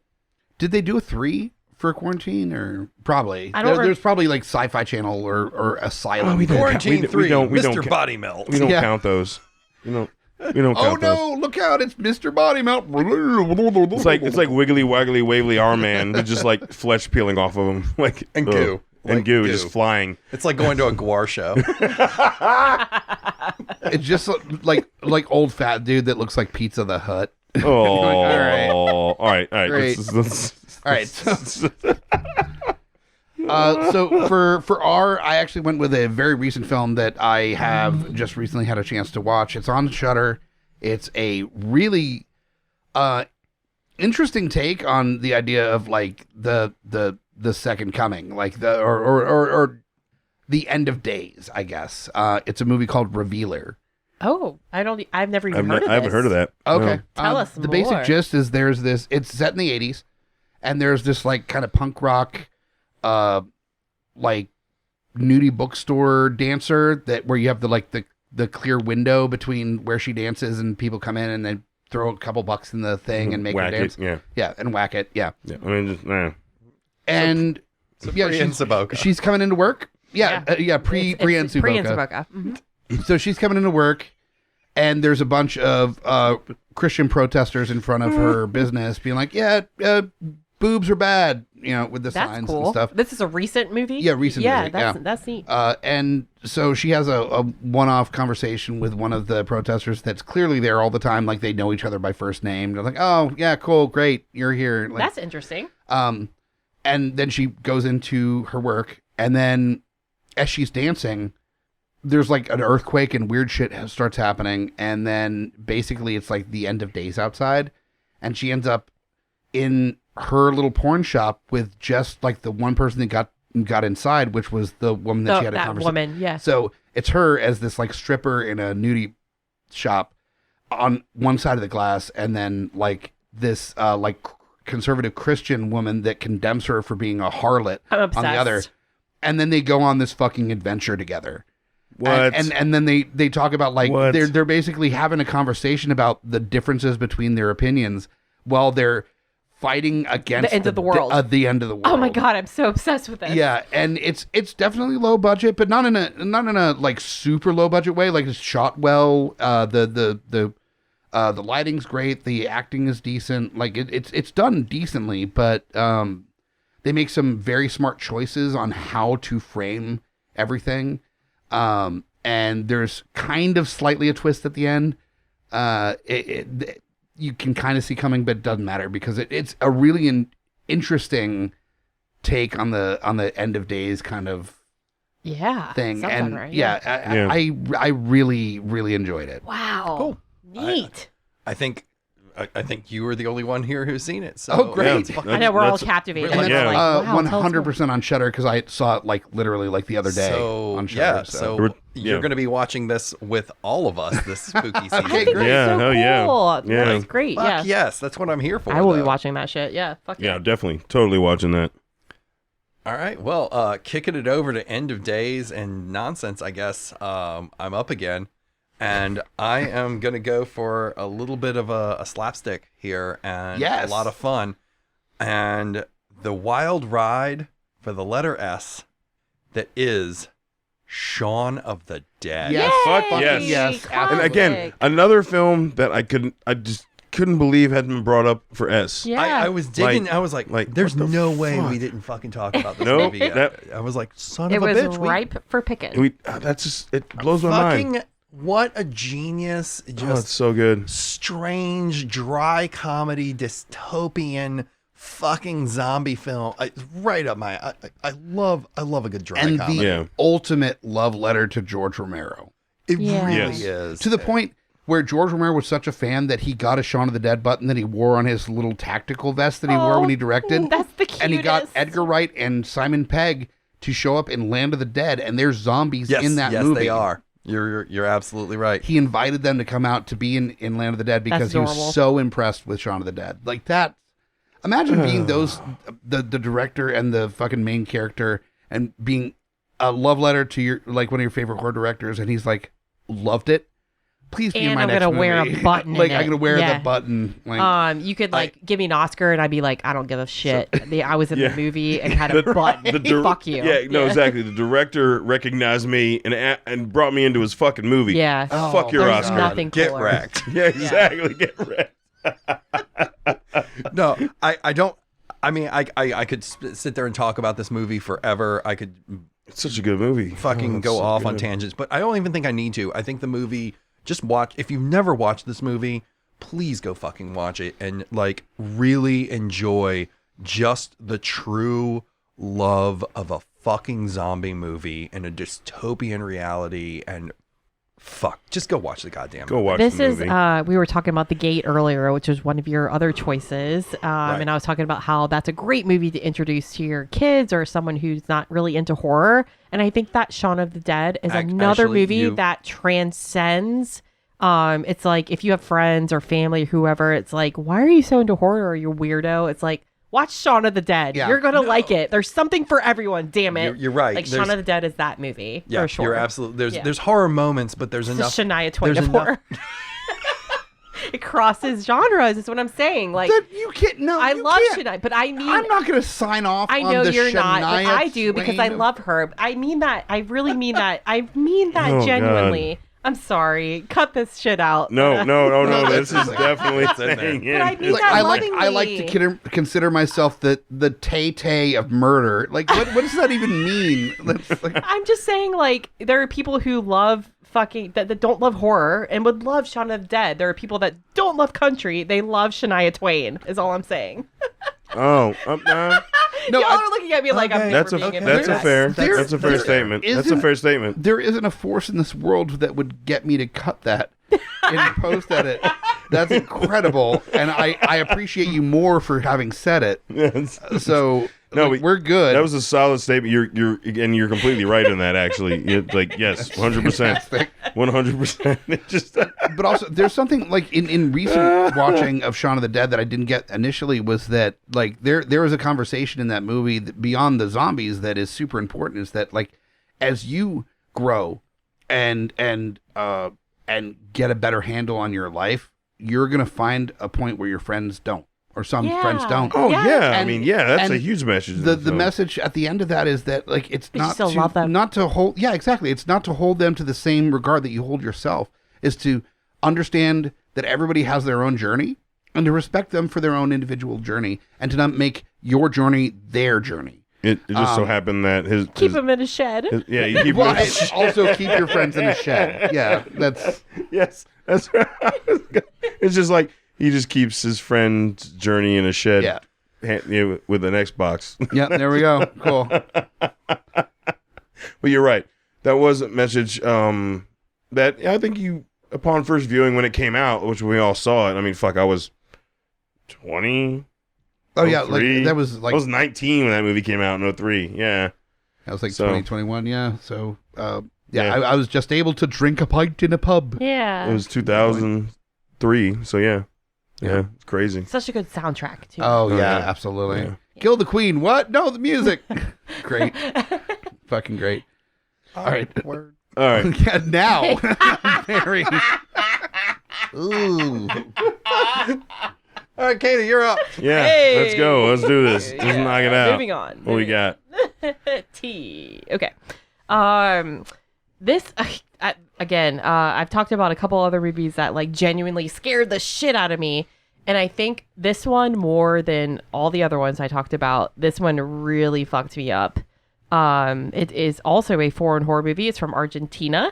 Did they do a 3 for Quarantine or probably? I don't There's probably like Sci-Fi Channel or Asylum. we don't Quarantine we 3, don't- we Mr. don't- Body Melt. We don't Yeah. count those. We don't Oh count those. no! Look out! It's Mr. Body Melt. It's like wiggly waggly wavely R Man with just like flesh peeling off of him, like And goo. and Like goo goo. just flying. It's like going to a Guar show. It's just like old fat dude that looks like Pizza the Hut. Oh, all all right. Great. Let's- All right. So for I actually went with a very recent film that I have just recently had a chance to watch. It's on Shudder. It's a really interesting take on the idea of like the second coming, like the or the end of days, I guess. It's a movie called Revealer. Oh, I've never even heard of this. I haven't heard of that. Okay. No. Tell us The more. basic gist is there's this, it's set in the 80s, and there's this like kind of punk rock, like nudie bookstore dancer where you have the clear window between where she dances and people come in and then throw a couple bucks in the thing and make her Whack dance. it. Yeah. Yeah, and whack it. Yeah. Yeah. I mean, just, And yeah, Pre and Saboka. she's coming into work. Yeah. Pre and Suboka. Pre and Saboka. Mhm. So she's coming into work, and there's a bunch of Christian protesters in front of her business being like, boobs are bad, with the That's signs cool. and stuff. This is a recent movie? Yeah, recent movie, That's neat. And so she has a one-off conversation with one of the protesters that's clearly there all the time, like they know each other by first name. They're like, oh, yeah, cool, great, you're here. Like, That's interesting. and then she goes into her work, and then as she's dancing, there's like an earthquake and weird shit starts happening, and then basically it's like the end of days outside, and she ends up in her little porn shop with just like the one person that got inside, which was the woman that she had a That conversation. woman, yeah. So it's her as this like stripper in a nudie shop on one side of the glass, and then like this like conservative Christian woman that condemns her for being a harlot I'm on obsessed. the other. And then they go on this fucking adventure together. What? And then they talk about like What? they're basically having a conversation about the differences between their opinions while they're fighting against The end of the world. The end of the world. Oh my god, I'm so obsessed with this. Yeah, and it's definitely low budget, but not in a like super low budget way. Like it's shot well. The lighting's great. The acting is decent. Like it's done decently, but they make some very smart choices on how to frame everything. And there's kind of slightly a twist at the end. You can kind of see coming, but it doesn't matter because it's a really interesting take on the end of days kind of Yeah. thing. sounds And right, Yeah. I really, really enjoyed it. Wow. Cool. Neat. I think you were the only one here who's seen it. So Oh, great. it's fine. I know we're all that's- captivated. And Like, then We're yeah. like, wow, tell us more. 100% on Shudder because I saw it like literally like the other day So on Shudder. yeah, so Yeah. you're going to be watching this with all of us this spooky season. Okay, That's great. Yeah, so hell yeah. cool. Yeah. That's great. Fuck Yeah. yes, that's what I'm here for. I will be though. watching that shit. Yeah. Fuck Yeah, definitely. Totally watching that. All right, well, kicking it over to end of days and nonsense. I guess I'm up again, and I am going to go for a little bit of a slapstick here and Yes. a lot of fun. And the wild ride for the letter S that is Shaun of the Dead. Yes. Fuck Yay! yes. Yes, Classic. And again, another film that I just couldn't believe hadn't been brought up for S. yeah. I was digging. Like- I was like, like, there's what the no way fuck? we didn't fucking talk about this No, movie yet. that- I was like, son it of a was bitch. ripe for picking. It blows my mind. Fucking what a genius. Oh, it's Just so good. strange, dry comedy, dystopian fucking zombie film. It's right up my. I love a good dry And comedy. the Yeah. ultimate love letter to George Romero. It Yeah. really Yes. is. To the point where George Romero was such a fan that he got a Shaun of the Dead button that he wore on his little tactical vest that he wore when he directed. That's the cutest. And he got Edgar Wright and Simon Pegg to show up in Land of the Dead, and there's zombies yes, in that yes, movie. they are. You're absolutely right. He invited them to come out to be in Land of the Dead because That's he was adorable. so impressed with Shaun of the Dead. Like that. Imagine being the director and the fucking main character and being a love letter to your one of your favorite horror directors, and he's like loved it. Please be in And my I'm next gonna wear movie. a button like in I'm it. gonna wear Yeah. the button. Like, You could give me an Oscar and I'd be like, I don't give a shit. I was in Yeah. the movie and had a button. Fuck you. Yeah, no, exactly. The director recognized me and brought me into his fucking movie. Yeah. Fuck your There's Oscar. nothing Get cooler. wrecked. Yeah, exactly. Get wrecked. No, I don't. I mean, I could sit there and talk about this movie forever. I could It's such a good movie. fucking it's go so off on good. tangents, but I don't even think I need to. I think the movie, just watch. If you've never watched this movie, please go fucking watch it and really enjoy just the true love of a fucking zombie movie and a dystopian reality. And fuck, just go watch the goddamn Go movie. watch This the is, movie. we were talking about The Gate earlier, which was one of your other choices. And I was talking about how that's a great movie to introduce to your kids or someone who's not really into horror. And I think that Shaun of the Dead is another Actually, movie that transcends. It's like if you have friends or family or whoever, it's like, why are you so into horror? Or you weirdo? It's like, watch Shaun of the Dead. Yeah. You're going to like it. There's something for everyone. Damn it. You're right. Like There's- Shaun of the Dead is that movie Yeah, for sure. you're absolutely. Yeah. There's horror moments, but there's It's enough. the Shania Twain there's of enough- horror. It crosses genres is what I'm saying. Like that you can't. No, I you love can't. Shania, but I mean, I'm not going to sign off. I on know the you're not, but Shania I do because I Twain. love her. I mean that. I really mean that. I mean that Oh, genuinely. I'm sorry. Cut this shit out. No. This is definitely It's in there. staying in. But I mean Like, that I lovingly. like to consider myself the Tay-Tay of murder. Like, what does that even mean? That's like, I'm just saying, like, there are people who love fucking that don't love horror and would love Shaun of the Dead. There are people that don't love country. They love Shania Twain. Is all I'm saying. No, Y'all are looking at me like I'm that's a never being that's a fair There- that's a fair there statement. That's a isn't- fair statement. there isn't a force in this world that would get me to cut that and post edit. That's incredible, and I appreciate you more for having said it. Yes. So No, like, we're good. That was a solid statement. You're completely right in that. Actually, yes, 100%, 100%. It just But also, there's something like in recent watching of Shaun of the Dead that I didn't get initially was that like there was a conversation in that movie that beyond the zombies that is super important. Is that like as you grow and get a better handle on your life, you're gonna find a point where your friends don't, or some friends don't. Oh Yeah. yeah, I And- mean that's a and huge message. in The film. message at the end of that is that like it's But you not still to love them. not to hold it's not to hold them to the same regard that you hold yourself, is to understand that everybody has their own journey and to respect them for their own individual journey and to not make your journey their journey. It just so happened that his Keep him in a shed. yeah you keep Well, also keep your friends in a shed. Yeah, that's yes that's right. It's just like he just keeps his friend's journey in a shed. yeah. With an Xbox. Yeah, there we go. Cool. But you're right. That was a message that I think you, upon first viewing when it came out, which we all saw it. I mean, fuck, I was 20. Oh yeah, like 03. that was like I was 19 when that movie came out in 03. Yeah. that was like so- 2021. Yeah, so yeah, Yeah. I was just able to drink a pint in a pub. Yeah. It was 2003. So yeah. Yeah. It's crazy. Such a good soundtrack too. Oh yeah, yeah. absolutely. Yeah. Kill the Queen. What? No, the music. Great. Fucking great. All right. Word. All right. Yeah, now. Very. Ooh. All right, Katie, you're up. Yeah, Hey. let's go. Let's do this. Let's knock it out. Moving on. What we got? T. Okay. This again. I've talked about a couple other movies that like genuinely scared the shit out of me, and I think this one more than all the other ones I talked about. This one really fucked me up. It is also a foreign horror movie. It's from Argentina.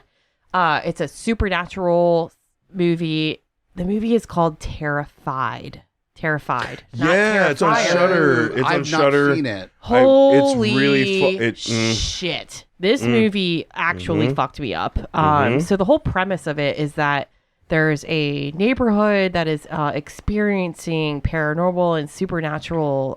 It's a supernatural movie. The movie is called Terrified. Not Yeah, it's on Terrifier. Shudder. It's on I've Shudder. not seen it. Holy it's really shit. This movie actually fucked me up. So the whole premise of it is that there's a neighborhood that is experiencing paranormal and supernatural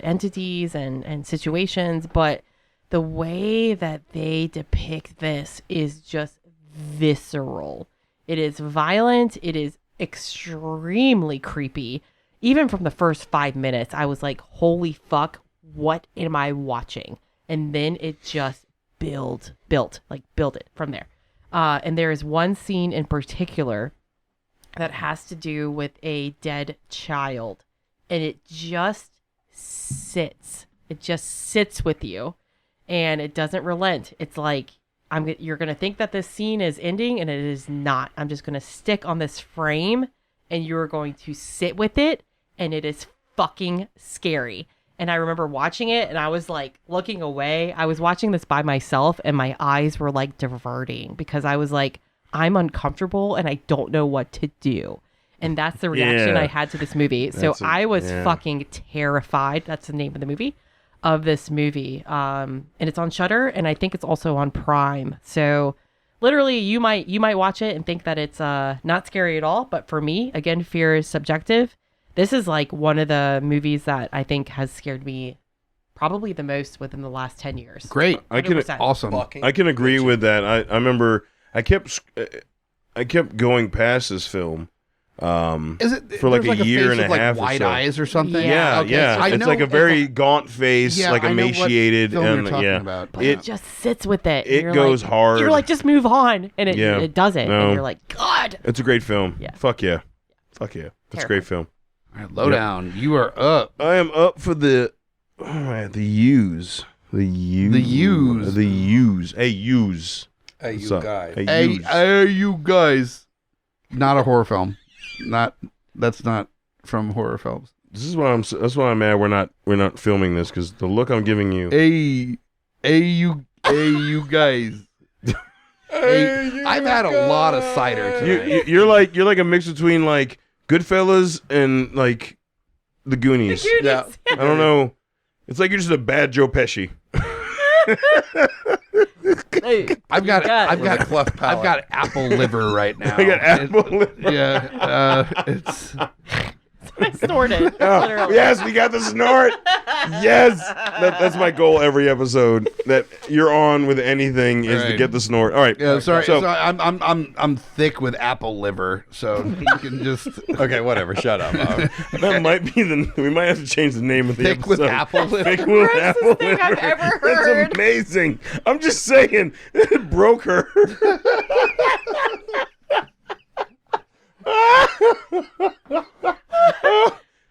entities and situations, but the way that they depict this is just visceral. It is violent. It is extremely creepy. Even from the first 5 minutes, I was like, holy fuck, what am I watching? And then it just built it from there. And there is one scene in particular that has to do with a dead child. And it just sits. It just sits with you. And it doesn't relent. It's like, you're going to think that this scene is ending, and it is not. I'm just going to stick on this frame, and you're going to sit with it, and it is fucking scary. And I remember watching it, and I was like looking away. I was watching this by myself, and my eyes were like diverting because I was like, I'm uncomfortable, and I don't know what to do. And that's the reaction I had to this movie. So I was fucking terrified. That's the name of the movie. Of this movie, and it's on Shudder, and I think it's also on Prime. So, literally, you might watch it and think that it's not scary at all. But for me, again, fear is subjective. This is like one of the movies that I think has scared me probably the most within the last 10 years. Great. 100%. Awesome. I can agree with that. I remember I kept going past this film. Is it for like there's a year face and a with, like, half or wide so. eyes or something? Yeah, Okay, yeah. so I It's know like a very gaunt face, Yeah, like I know what emaciated, film and you're talking yeah, about. But it just sits with it. and it you're goes like, hard. You're like, just move on, and Yeah. it doesn't. No. And you're like, God. It's a great film. Yeah. Fuck yeah. Fuck yeah. It's a great film. All right, Lowdown, you are up. I am up for the U's. The U's. The U's. The U's. Hey, U's. Hey, What's you up? guys. Hey, U's. hey, you guys. Not a horror film. That's not from horror films. That's why I'm mad we're not filming this, because the look I'm giving you. Hey, you guys. Hey, I've had a lot of cider tonight. You're like a mix between like Goodfellas and like the Goonies. Yeah. I don't know. It's like you're just a bad Joe Pesci. Hey, I've got cleft palate. I've got apple liver right now. I got apple liver. Yeah, it's I snorted. Oh, literally. yes, we got the snort. Yes, that's my goal every episode. That you're on with anything is to Right. get the snort. All right. yeah. Sorry, So, I'm thick with apple liver, so you can just Okay, whatever. Shut up. that might be we might have to change the name of the thick episode. with apple liver. Thick with Grossest apple thing liver. I've ever heard. That's amazing. I'm just saying, it broke her.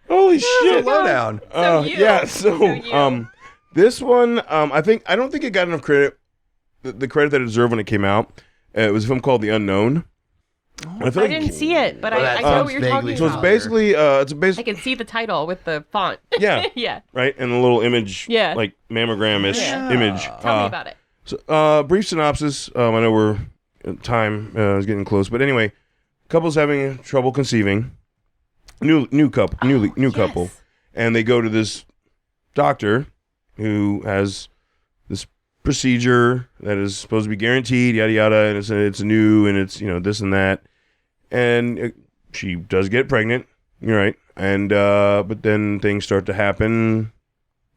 Holy shit! Lowdown. Yeah. So, you. this one, I don't think it got enough credit, the credit that it deserved when it came out. It was a film called The Unknown. I feel I like didn't see it, but Well, I that know sounds what you're vaguely talking So it's about. basically, I can see the title with the font. Yeah. Yeah. right, and a little image, Yeah. like mammogram-ish Yeah. image. Tell me about it. So, brief synopsis. I know we're time is getting close, but anyway, couple's having trouble conceiving. New couple, and they go to this doctor who has this procedure that is supposed to be guaranteed, yada yada, and it's new, and it's this and that, and she does get pregnant. You're right, and but then things start to happen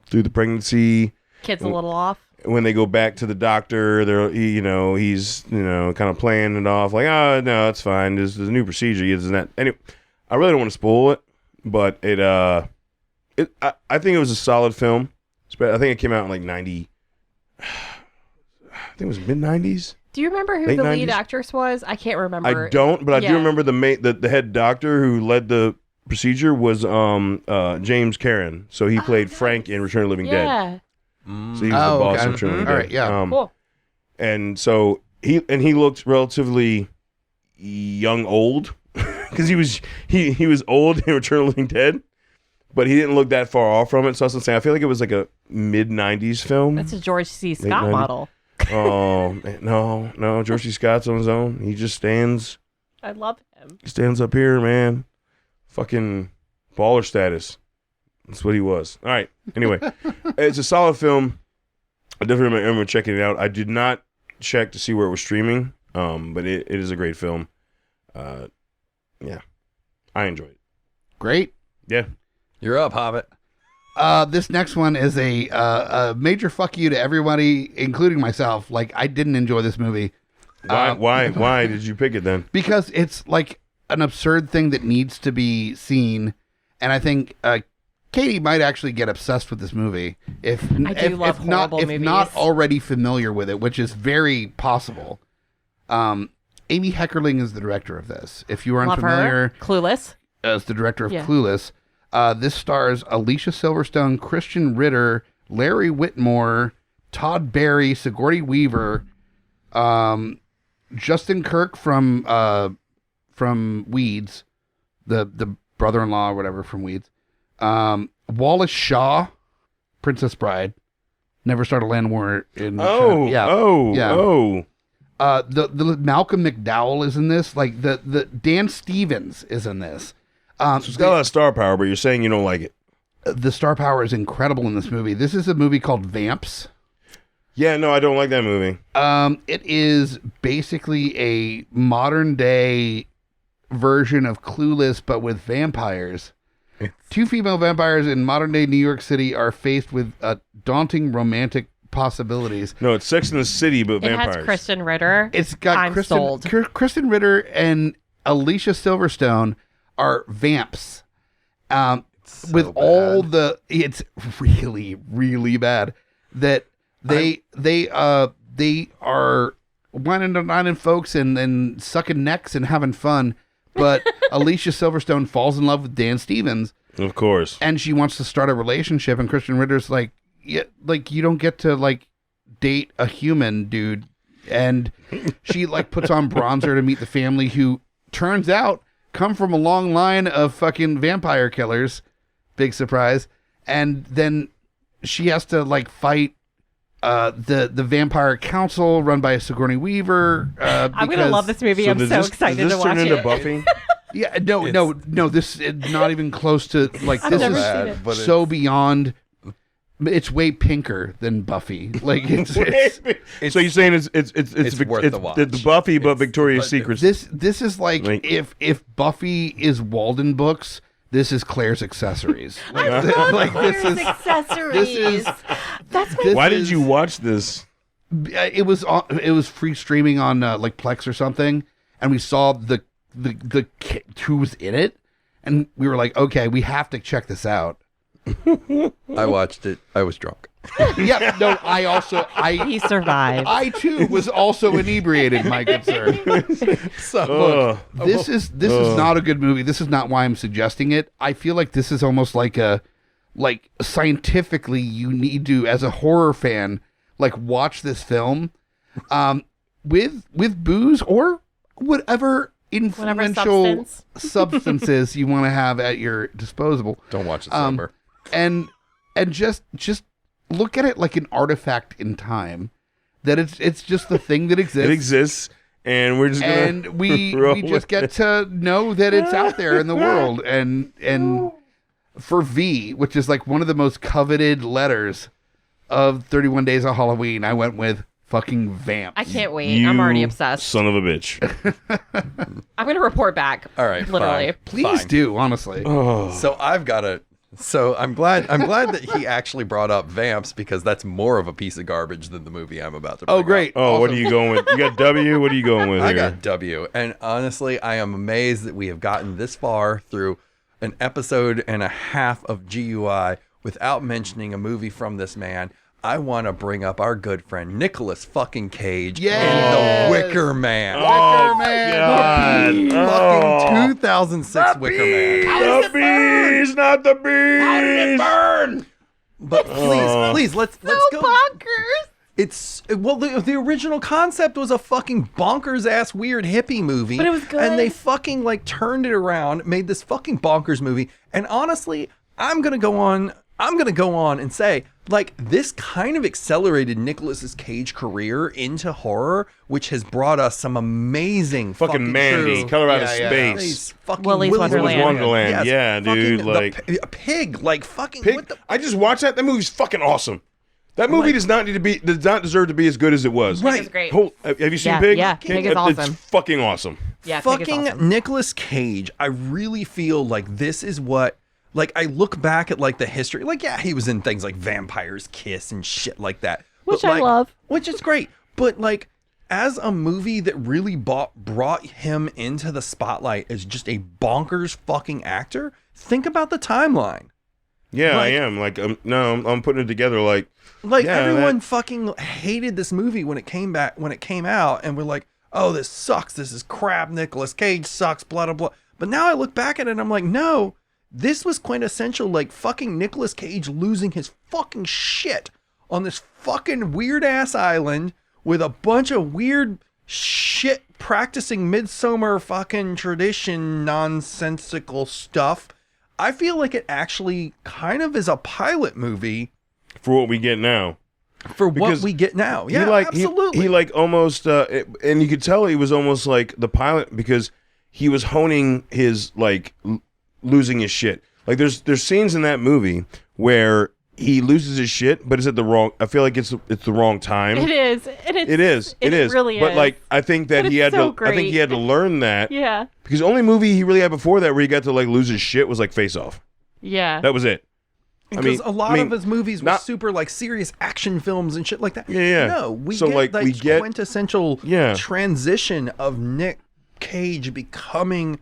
through the pregnancy. Kid's a little off. When they go back to the doctor, he's kind of playing it off like, oh no, it's fine. There's a new procedure. Isn't that? Anyway, I really don't want to spoil it, but I think it was a solid film. I think it came out in like 90. I think it was mid-90s. Do you remember who Late the lead 90s? actress was? I can't remember. I don't, but I do Yeah. remember the head doctor who led the procedure was James Karen. So he played Frank in Return of the Living Dead. Yeah. So he was the boss okay. of Return of the Living All Dead. right, yeah. Cool. And so he looked relatively young old because he was old in Return of the Living Dead, but he didn't look that far off from it. So I was saying I feel like it was like a mid-90s film. That's a George C. Scott 90s. model. Oh no, George C. Scott's on his own. He just stands. I love him. He stands up here, man. Fucking baller status. That's what he was. All right. Anyway, it's a solid film. I definitely remember checking it out. I did not check to see where it was streaming, but it is a great film. Yeah, I enjoyed it. Great. Yeah. You're up, Hobbit. This next one is a major fuck you to everybody, including myself. Like, I didn't enjoy this movie. Why did you pick it then? Because it's like an absurd thing that needs to be seen. And I think Katie might actually get obsessed with this movie if love horrible not movies. already familiar with it, which is very possible. Amy Heckerling is the director of this. If you aren't Love familiar, her. Clueless. as the director of Yeah. Clueless, this stars Alicia Silverstone, Christian Ritter, Larry Whitmore, Todd Barry, Sigourney Weaver, Justin Kirk from Weeds, the brother-in-law or whatever from Weeds, Wallace Shaw, Princess Bride, Never Start a Land War in Oh, yeah. The Malcolm McDowell is in this. Like the Dan Stevens is in this. So it's got a lot of star power, but you're saying you don't like it. The star power is incredible in this movie. This is a movie called Vamps. Yeah, no, I don't like that movie. It is basically a modern day version of Clueless, but with vampires. Two female vampires in modern day New York City are faced with daunting romantic possibilities. No, it's Sex in the City, but It vampires. has Kristen Ritter. It's got I'm sold. Kristen Ritter and Alicia Silverstone are vamps. With all the, it's really, really bad that they are whining and dining folks and sucking necks and having fun. But Alicia Silverstone falls in love with Dan Stevens. Of course. And she wants to start a relationship. And Christian Ritter's like, yeah, like you don't get to like date a human, dude. And she like puts on bronzer to meet the family, who turns out come from a long line of fucking vampire killers. Big surprise. And then she has to like fight the vampire council run by Sigourney Weaver. I'm gonna love this movie. I'm so excited to watch turn into it. Buffy? Yeah, no. This is not even close to like. I've This never is seen it. but so beyond. It's way pinker than Buffy. Like it's So you're saying it's worth the watch. the Buffy, but Victoria's Secret. this is like Like- if Buffy is Walden Books, this is Claire's Accessories. Like, Claire's accessories. That's my Why did you watch this? it was free streaming on like Plex or something, and we saw the who was in it, and we were like, okay, we have to check this out. I watched it. I was drunk. Yeah, no, He survived. I too was also inebriated, my good sir. So look, this is not a good movie. This is not why I'm suggesting it. I feel like this is almost like scientifically you need to, as a horror fan, like watch this film with booze or whatever influential substances you want to have at your disposal. Don't watch it sober. And just look at it like an artifact in time. That it's just the thing that exists. It exists, and we're just gonna And we just get to know that it's out there in the world. And for V, which is like one of the most coveted letters of 31 Days of Halloween, I went with fucking Vamps. I can't wait. I'm already obsessed. Son of a bitch. I'm gonna report back. All right, literally. fine. Please do, honestly. So I've got a. So I'm glad that he actually brought up Vamps, because that's more of a piece of garbage than the movie I'm about to bring Oh, great. up. Oh, what are Awesome. you going with? You got W? What are you going with I here? got W. And honestly, I am amazed that we have gotten this far through an episode and a half of GUI without mentioning a movie from this man. I want to bring up our good friend Nicolas fucking Cage Yes! in The Wicker Man. Oh, Man. God. Fucking 2006 Wicker Man. The bees, not the bees. How did it burn? But please, let's go. bonkers. It's the original concept was a fucking bonkers ass weird hippie movie, But it was good. and they fucking like turned it around, made this fucking bonkers movie. And honestly, I'm gonna go on and say, like, this kind of accelerated Nicolas Cage career into horror, which has brought us some amazing Fucking Mandy, Color Out of Yeah, yeah. Space. These fucking Willy's Wonderland. Wonderland. Yeah, dude, fucking like- a pig, like fucking Pig, what the I just watched that. That movie's fucking awesome. That movie does not deserve to be as good as it was. Right. It was great. Have you seen Yeah, Pig? yeah, Pig is awesome. It's fucking awesome. Yeah, Pig is fucking awesome. Nicolas Cage. I really feel like this is what, like, I look back at like the history, like, yeah, he was in things like Vampire's Kiss and shit like that, Which but, I like, love. which is great. But like, as a movie that really brought him into the spotlight as just a bonkers fucking actor, think about the timeline. Yeah, Like- I am. Like, I'm putting it together. Like yeah, everyone that- fucking hated this movie when it came out, and we're like, oh, this sucks. This is crap. Nicolas Cage sucks. Blah blah blah. But now I look back at it, and I'm like, no, this was quintessential. Like fucking Nicolas Cage losing his fucking shit on this fucking weird ass island with a bunch of weird shit practicing midsummer fucking tradition nonsensical stuff. I feel like it actually kind of is a pilot movie for what we get now. for what Because we get now. Yeah, he absolutely. He like almost, and you could tell he was almost like the pilot because he was honing his like losing his shit. Like there's scenes in that movie where he loses his shit, but it's at the wrong. I feel like it's the wrong time. It is. And It is. It really But is. like I think that But he it's had so to. I think he had to learn that. Yeah. Because the only movie he really had before that where he got to like lose his shit was like Face Off. Yeah. That was it. Because a lot of his movies were not- super like serious action films and shit like that. Yeah. No, we So, get like, that we get- quintessential Yeah. transition of Nick Cage becoming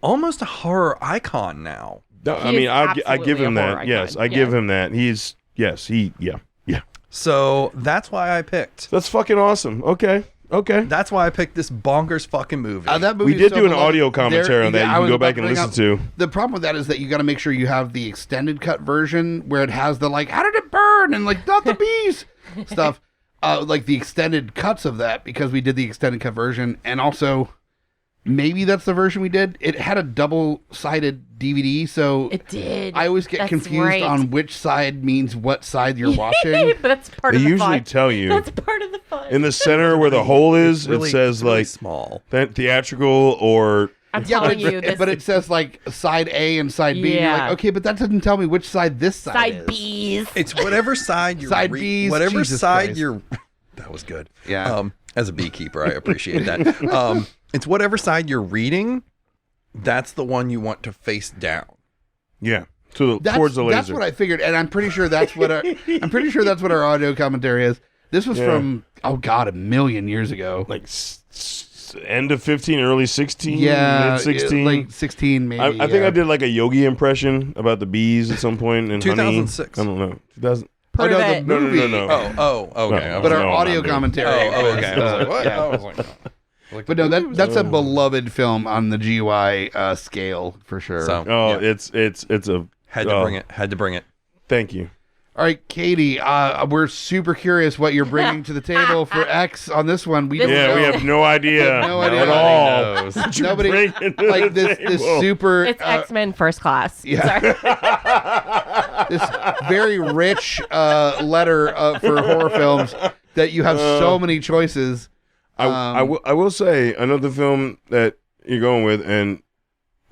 almost a horror icon now. No, I He mean, is I give absolutely him a horror that. Yes, icon. I give Yeah. him that. Yeah. So that's why I picked. That's fucking awesome. Okay. That's why I picked this bonkers fucking movie. That We movie's did so do an beloved. audio commentary on that. You I can was go about back and bring listen up- to. The problem with that is that you got to make sure you have the extended cut version where it has the like, how did it burn? And like, not the bees stuff. Like the extended cuts of that because we did the extended cut version. And also, maybe that's the version we did. It had a double-sided DVD. So It did. I always get That's confused right. on which side means what side you're watching. But that's part They of the usually fun. tell you That's part of the fun. in the center where the hole is. Really- it says really like small. that theatrical or I'm Yeah, telling you, this but it says like side A and side B. And you're Yeah. like, okay, but that doesn't tell me which side this side, side is. B's. It's whatever side you're Side Bs, whatever Jesus side Christ. you're. That was good. Yeah. As a beekeeper, I appreciate that. It's whatever side you're reading. That's the one you want to face down. yeah, towards the laser. That's what I figured, and I'm pretty sure that's what our audio commentary is. This was from a million years ago. like end of 15, early 16, Yeah, mid 16. like 16 maybe. I think I did like a Yogi impression about the bees at some point in 2006. Honey. I don't know. 2000. Oh, no, the Prove it. No, movie. no. Okay. No, But our no, audio not me. commentary. Okay. I was like, what? yeah. I was like, But no, that's a beloved film on the GUI scale for sure. So Oh, yeah. it's a had to bring it. Thank you. All right, Katie, we're super curious what you're bringing to the table for X on this one. We don't Yeah, know. we have no idea, No idea. at all. What you Nobody bring to like the this table. super It's X-Men First Class. yeah. Sorry. this very rich letter for horror films that you have so many choices. I will say another film that you're going with, and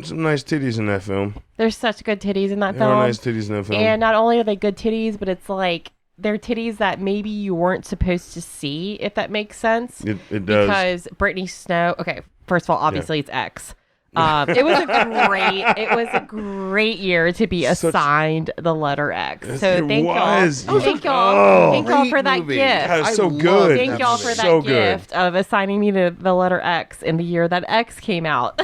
some nice titties in that film. There's such good titties in that There film. are nice titties in that film. And not only are they good titties, but it's like they're titties that maybe you weren't supposed to see, if that makes sense. It does. Because Brittany Snow, okay, first of all, obviously it's X. It was a great year to be assigned the letter X. So thank y'all for that movie. gift. God, it's so love good. Thank y'all for that So good. gift of assigning me the letter X in the year that X came out.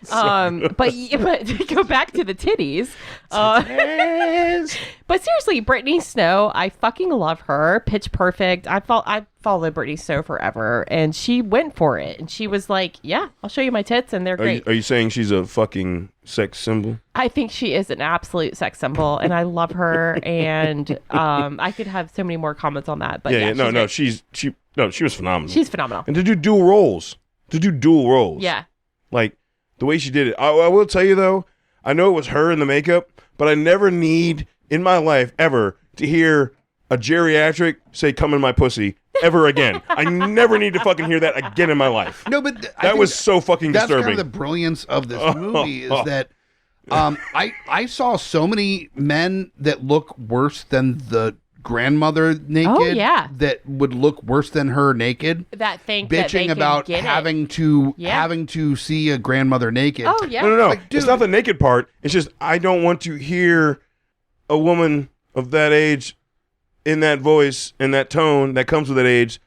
But to go back to the titties. But seriously, Brittany Snow, I fucking love her. Pitch Perfect. I followed Brittany Snow forever, and she went for it. And she was like, "Yeah, I'll show you my tits, and they're great." Are you saying she's a fucking sex symbol? I think she is an absolute sex symbol, and I love her. And I could have so many more comments on that. But she was phenomenal. She's phenomenal. And to do dual roles. Yeah. Like the way she did it. I will tell you though, I know it was her in the makeup, but I never need in my life ever to hear a geriatric say "come in my pussy" ever again. I never need to fucking hear that again in my life. No, but That was so fucking that's disturbing. kind of the brilliance of this movie is that I saw so many men that look worse than the grandmother naked. Oh, yeah. That would look worse than her naked. That think that they bitching can about get having it. to Yeah. having to see a grandmother naked. Oh yeah. No. Like, dude. It's not the naked part. It's just I don't want to hear a woman of that age in that voice, in that tone that comes with that age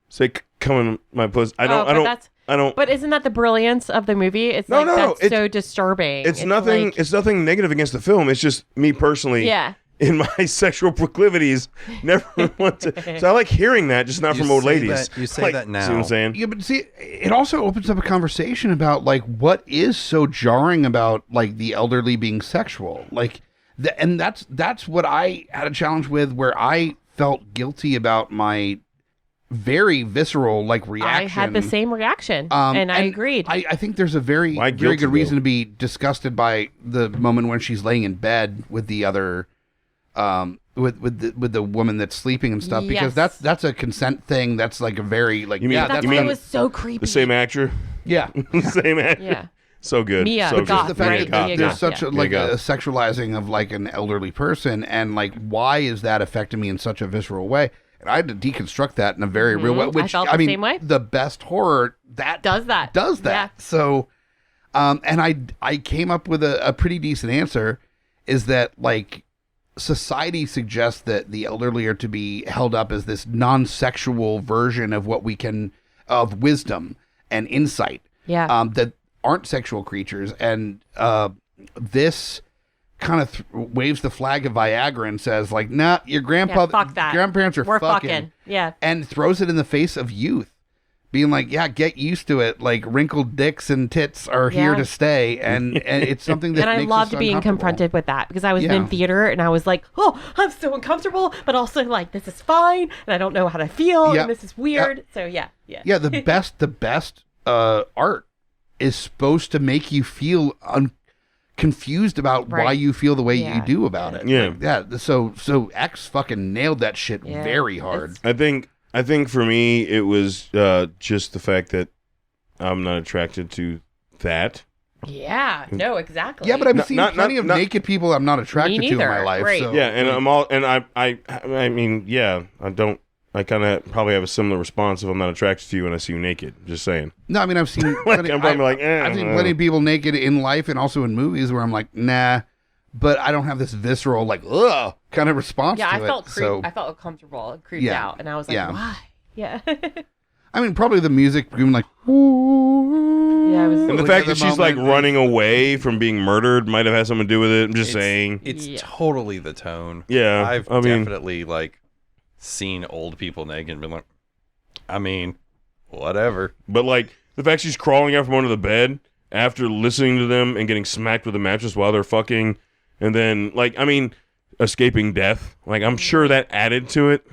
say "come in my pussy." I don't. But isn't that the brilliance of the movie? It's No, like no, that's so disturbing. It's nothing. like- It's nothing negative against the film. It's just me personally. yeah. In my sexual proclivities, never want to. So I like hearing that, just not You from old say ladies. that- you say that now. See what I'm saying? Yeah, but see, it also opens up a conversation about like what is so jarring about like the elderly being sexual, like, and that's what I had a challenge with, where I felt guilty about my very visceral like reaction. I had the same reaction, and I agreed. I think there's a very Why very guilty, good reason though? to be disgusted by the moment when she's laying in bed with the other. With the woman that's sleeping and stuff, because Yes. that's a consent thing. That's like a very like You mean- That's you why mean it was so creepy. The same actor, yeah. same actor. Yeah. So good. Mia so Goth, good. The fact right? that Mia there's Goth, such yeah. a, like Mia a Goth. sexualizing of like an elderly person, and like why is that affecting me in such a visceral way? And I had to deconstruct that in a very real way. Which felt the mean, same way. the best horror that Does that. Yeah. So, and I came up with a pretty decent answer. Is that like society suggests that the elderly are to be held up as this non-sexual version of what we can of wisdom and insight. Yeah. That aren't sexual creatures, and this kind of waves the flag of Viagra and says like, nah, your fuck that. grandparents are We're fucking. fucking. Yeah. And throws it in the face of youth, being like, yeah, get used to it. Like wrinkled dicks and tits are here Yeah. to stay, and it's something that And I makes loved us being uncomfortable. confronted with that because I was Yeah. in theater and I was like, oh, I'm so uncomfortable, but also like this is fine and I don't know how to feel Yep. and this is weird. So yeah. Yeah, the best art is supposed to make you feel confused about why Right. you feel the way Yeah. you do about it. Yeah. Like, yeah. So X fucking nailed that shit Yeah. very hard. I think for me it was just the fact that I'm not attracted to that. Yeah. No, exactly. Yeah, but I've Not- seen not- plenty not- of not- naked people I'm not attracted to in my neither. life. Right. So, Yeah, and I'm all and I mean, yeah, I kind of probably have a similar response if I'm not attracted to you when I see you naked. Just saying. No, I mean I've seen plenty, I'm probably like, I've seen plenty of people naked in life and also in movies where I'm like, nah, but I don't have this visceral like ugh kind of response Yeah, to I it. felt So I felt uncomfortable and creeped Yeah. out, and I was like, Yeah. why? Yeah. I mean probably the music being like Yeah, I was. And the Like, fact at the that she's like moment, running away from being murdered might have had something to do with it. I'm just saying. It's Yeah. totally the tone. Yeah, I've I mean- definitely like seen old people naked and been like, I mean, whatever. But like the fact she's crawling out from under the bed after listening to them and getting smacked with a mattress while they're fucking, and then like I mean, escaping death. Like I'm sure that added to it.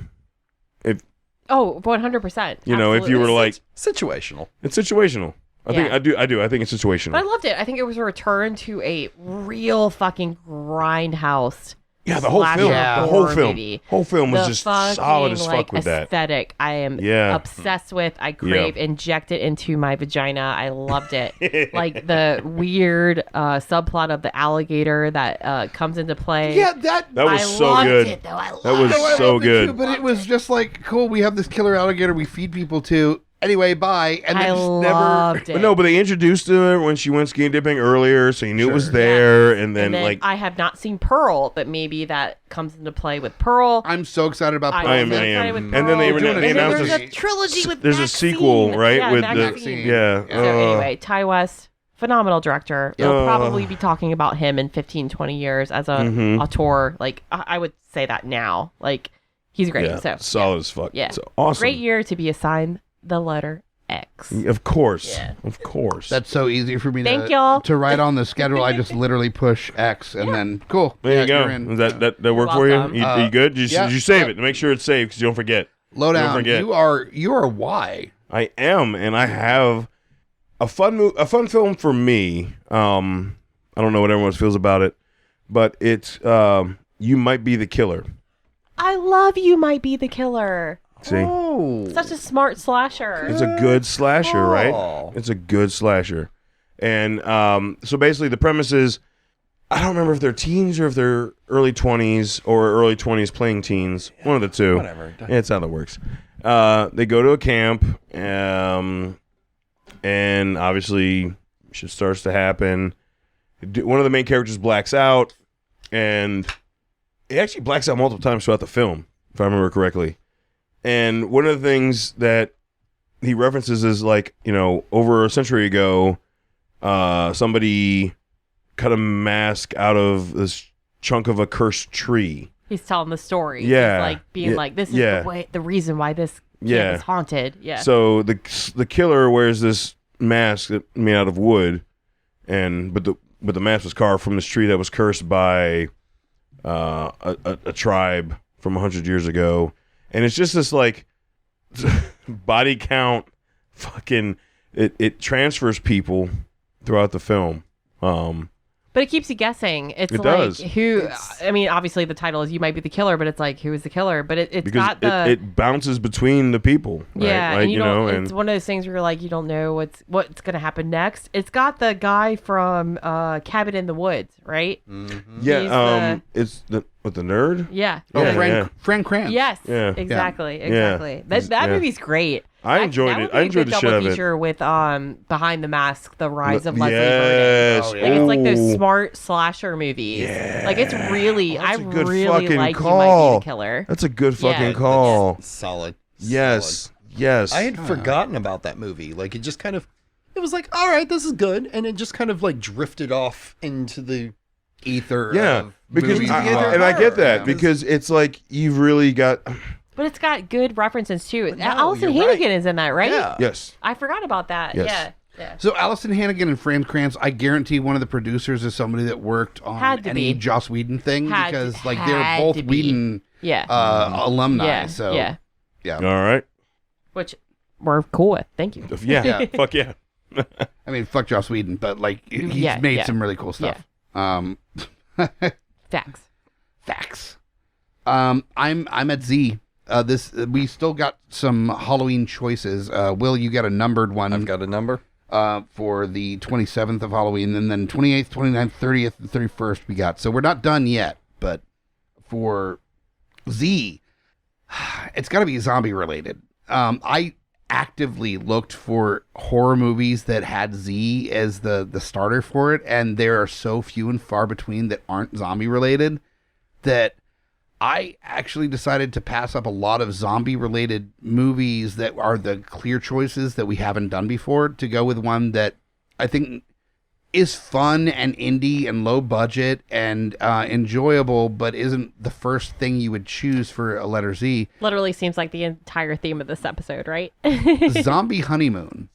Oh, 100%. You know, if you were like, Situational. it's situational. I think Yeah. I do. I think it's situational. But I loved it. I think it was a return to a real fucking grindhouse. Yeah, the whole slasher film. Yeah. The whole horror film. movie. Whole film was The just solid as fucking, fuck with that. aesthetic I am Yeah. obsessed with. I crave, inject it into my vagina. I loved it. Like the weird subplot of the alligator that comes into play. yeah that That was I so loved good. it, though. I That was loved it. so loved it good. too, but it was just like cool. We have this killer alligator we feed people to, Anyway, bye. And then I just loved it. But they introduced her when she went ski dipping earlier, so you knew it was Sure. there. And then, like, I have not seen Pearl, but maybe that comes into play with Pearl. I'm so excited about Pearl. I am. excited with And then they, Pearl. they And then announced there's this- a trilogy with there's a Maxine. sequel, right? Yeah, with Maxine. yeah. So anyway, Ty West, phenomenal director. We'll probably be talking about him in 15, 20 years as a auteur. Like, I would say that now. Like, he's great. Yeah, So solid as fuck. Yeah. So awesome. Great year to be assigned the letter X. Of course. Yeah. Of course. That's so easy for me Thank y'all. to write on the schedule. I just literally push X and then cool. there you go. you're in. Does that work for you? welcome. You good? Did yeah. you save it to make sure it's saved because you don't forget. Lowdown. Don't forget. You are Y. I am, and I have a fun film for me. I don't know what everyone else feels about it, but it's You Might Be the Killer. I love You Might Be the Killer. See, Such a smart slasher. it's a good slasher, Oh. right? It's a good slasher, and so basically the premise is, I don't remember if they're teens or if they're early 20s or early 20s playing teens. One of the two. Whatever. Yeah, it's how that works. They go to a camp, and obviously shit starts to happen. One of the main characters blacks out, and he actually blacks out multiple times throughout the film, if I remember correctly. And one of the things that he references is, like, you know, over a century ago, somebody cut a mask out of this chunk of a cursed tree. He's telling the story. Yeah. He's like being Yeah. like, this is Yeah. the reason why this camp Yeah. is haunted. Yeah. So the killer wears this mask made out of wood, but the mask was carved from this tree that was cursed by a tribe from 100 years ago, and it's just this like body count fucking it transfers people throughout the film. But it keeps you guessing. It's It like does. who? I mean, obviously the title is "You Might Be the Killer," but it's like who is the killer? But it's Because got the it bounces between the people. Right? yeah, like, and you know, don't. and It's one of those things where you're like, you don't know what's gonna happen next. It's got the guy from Cabin in the Woods, right? yeah, it's the nerd. Yeah. Oh, Yeah, Frank Kranz. Yes. Yeah. Exactly. Yeah. Exactly. That Yeah. movie's great. I enjoyed that it. would be I a enjoyed good the shit out double of it. feature with Behind the Mask: The Rise of Leslie Yes. Vernon. Like, it's like those Ooh. smart slasher movies. Like, it's really, That's I a good really fucking like call. You Might Be the Killer. That's a good Yeah. fucking call. Solid. Yes. Yes. I had forgotten about that movie. Like, it just kind of, it was like, all right, this is good, and it just kind of like drifted off into the Ether. Yeah, of because movies. and I get that because it's like you've really got But it's got good references too. no, Allison you're Hannigan right. is in that, right? Yeah. yes. I forgot about that. Yes. Yeah. Yeah. So Allison Hannigan and Frank Kranz, I guarantee one of the producers is somebody that worked on Had to any be. Joss Whedon thing Had to- because like they're had both to be. Whedon Yeah. alumni. yeah. So yeah. yeah. All right. Which we're cool with. Thank you. Yeah. Fuck yeah. I mean, fuck Joss Whedon, but like he's Yeah, made yeah. some really cool stuff. Facts. Facts. I'm at Z. We still got some Halloween choices. Will, you got a numbered one? I've got a number. For the 27th of Halloween, and then 28th, 29th, 30th, and 31st we got. So we're not done yet, but for Z, it's got to be zombie related. I actively looked for horror movies that had Z as the starter for it, and there are so few and far between that aren't zombie related that I actually decided to pass up a lot of zombie-related movies that are the clear choices that we haven't done before to go with one that I think is fun and indie and low budget and enjoyable, but isn't the first thing you would choose for a letter Z. Literally seems like the entire theme of this episode, right? Zombie Honeymoon.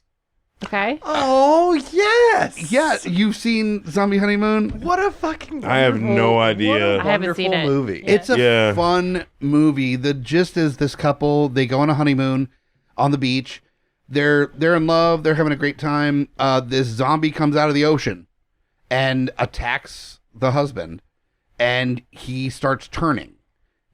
Okay. Oh, yes. Yeah, you've seen Zombie Honeymoon? What a fucking I have no idea. I haven't seen it. movie. Yeah. It's a Yeah. fun movie. The gist is this couple, they go on a honeymoon on the beach. They're in love. They're having a great time. This zombie comes out of the ocean and attacks the husband, and he starts turning.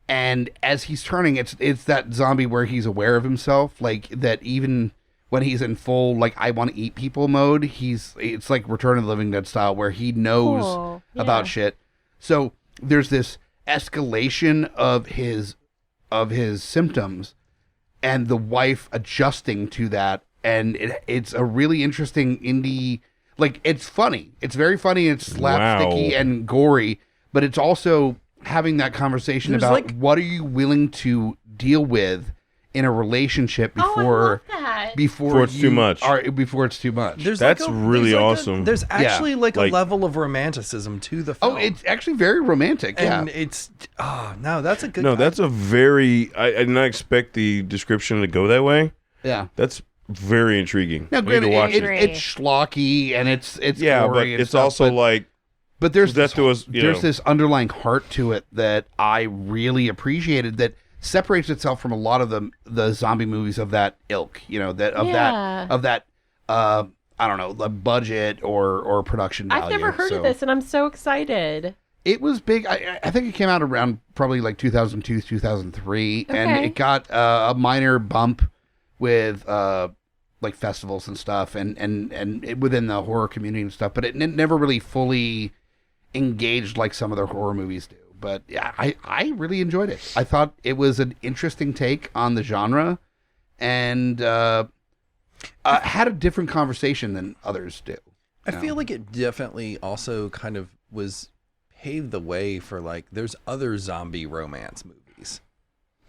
And as he's turning, it's that zombie where he's aware of himself, like that even when he's in full like I want to eat people mode, it's like Return of the Living Dead style where he knows Cool. Yeah. about shit. So there's this escalation of his symptoms and the wife adjusting to that and it's a really interesting indie. Like, it's funny. It's very funny. It's slapsticky and gory, but it's also having that conversation There's about like- what are you willing to deal with in a relationship before Before it's too much. before it's too much. That's really awesome. There's actually like a Like- level of romanticism to the film. Oh, it's actually very romantic. Yeah. and it's no, that's a good. No, that's a very. I did not expect the description to go that way. Yeah. That's very intriguing. Now, I need granted, to watch it. it's schlocky and it's Yeah, but gory and it's stuff, also like but there's that this, you there's know. this underlying heart to it that I really appreciated that separates itself from a lot of the zombie movies of that ilk. You know, that I don't know, the budget or production value. I've never heard So of this, and I'm so excited. It was big. I think it came out around probably like 2002, 2003, and Okay. it got a minor bump with like festivals and stuff, and it, within the horror community and stuff. But it never really fully engaged like some of the horror movies do. But yeah, I really enjoyed it. I thought it was an interesting take on the genre, and had a different conversation than others do. I feel like it definitely also kind of was paved the way for like there's other zombie romance movies,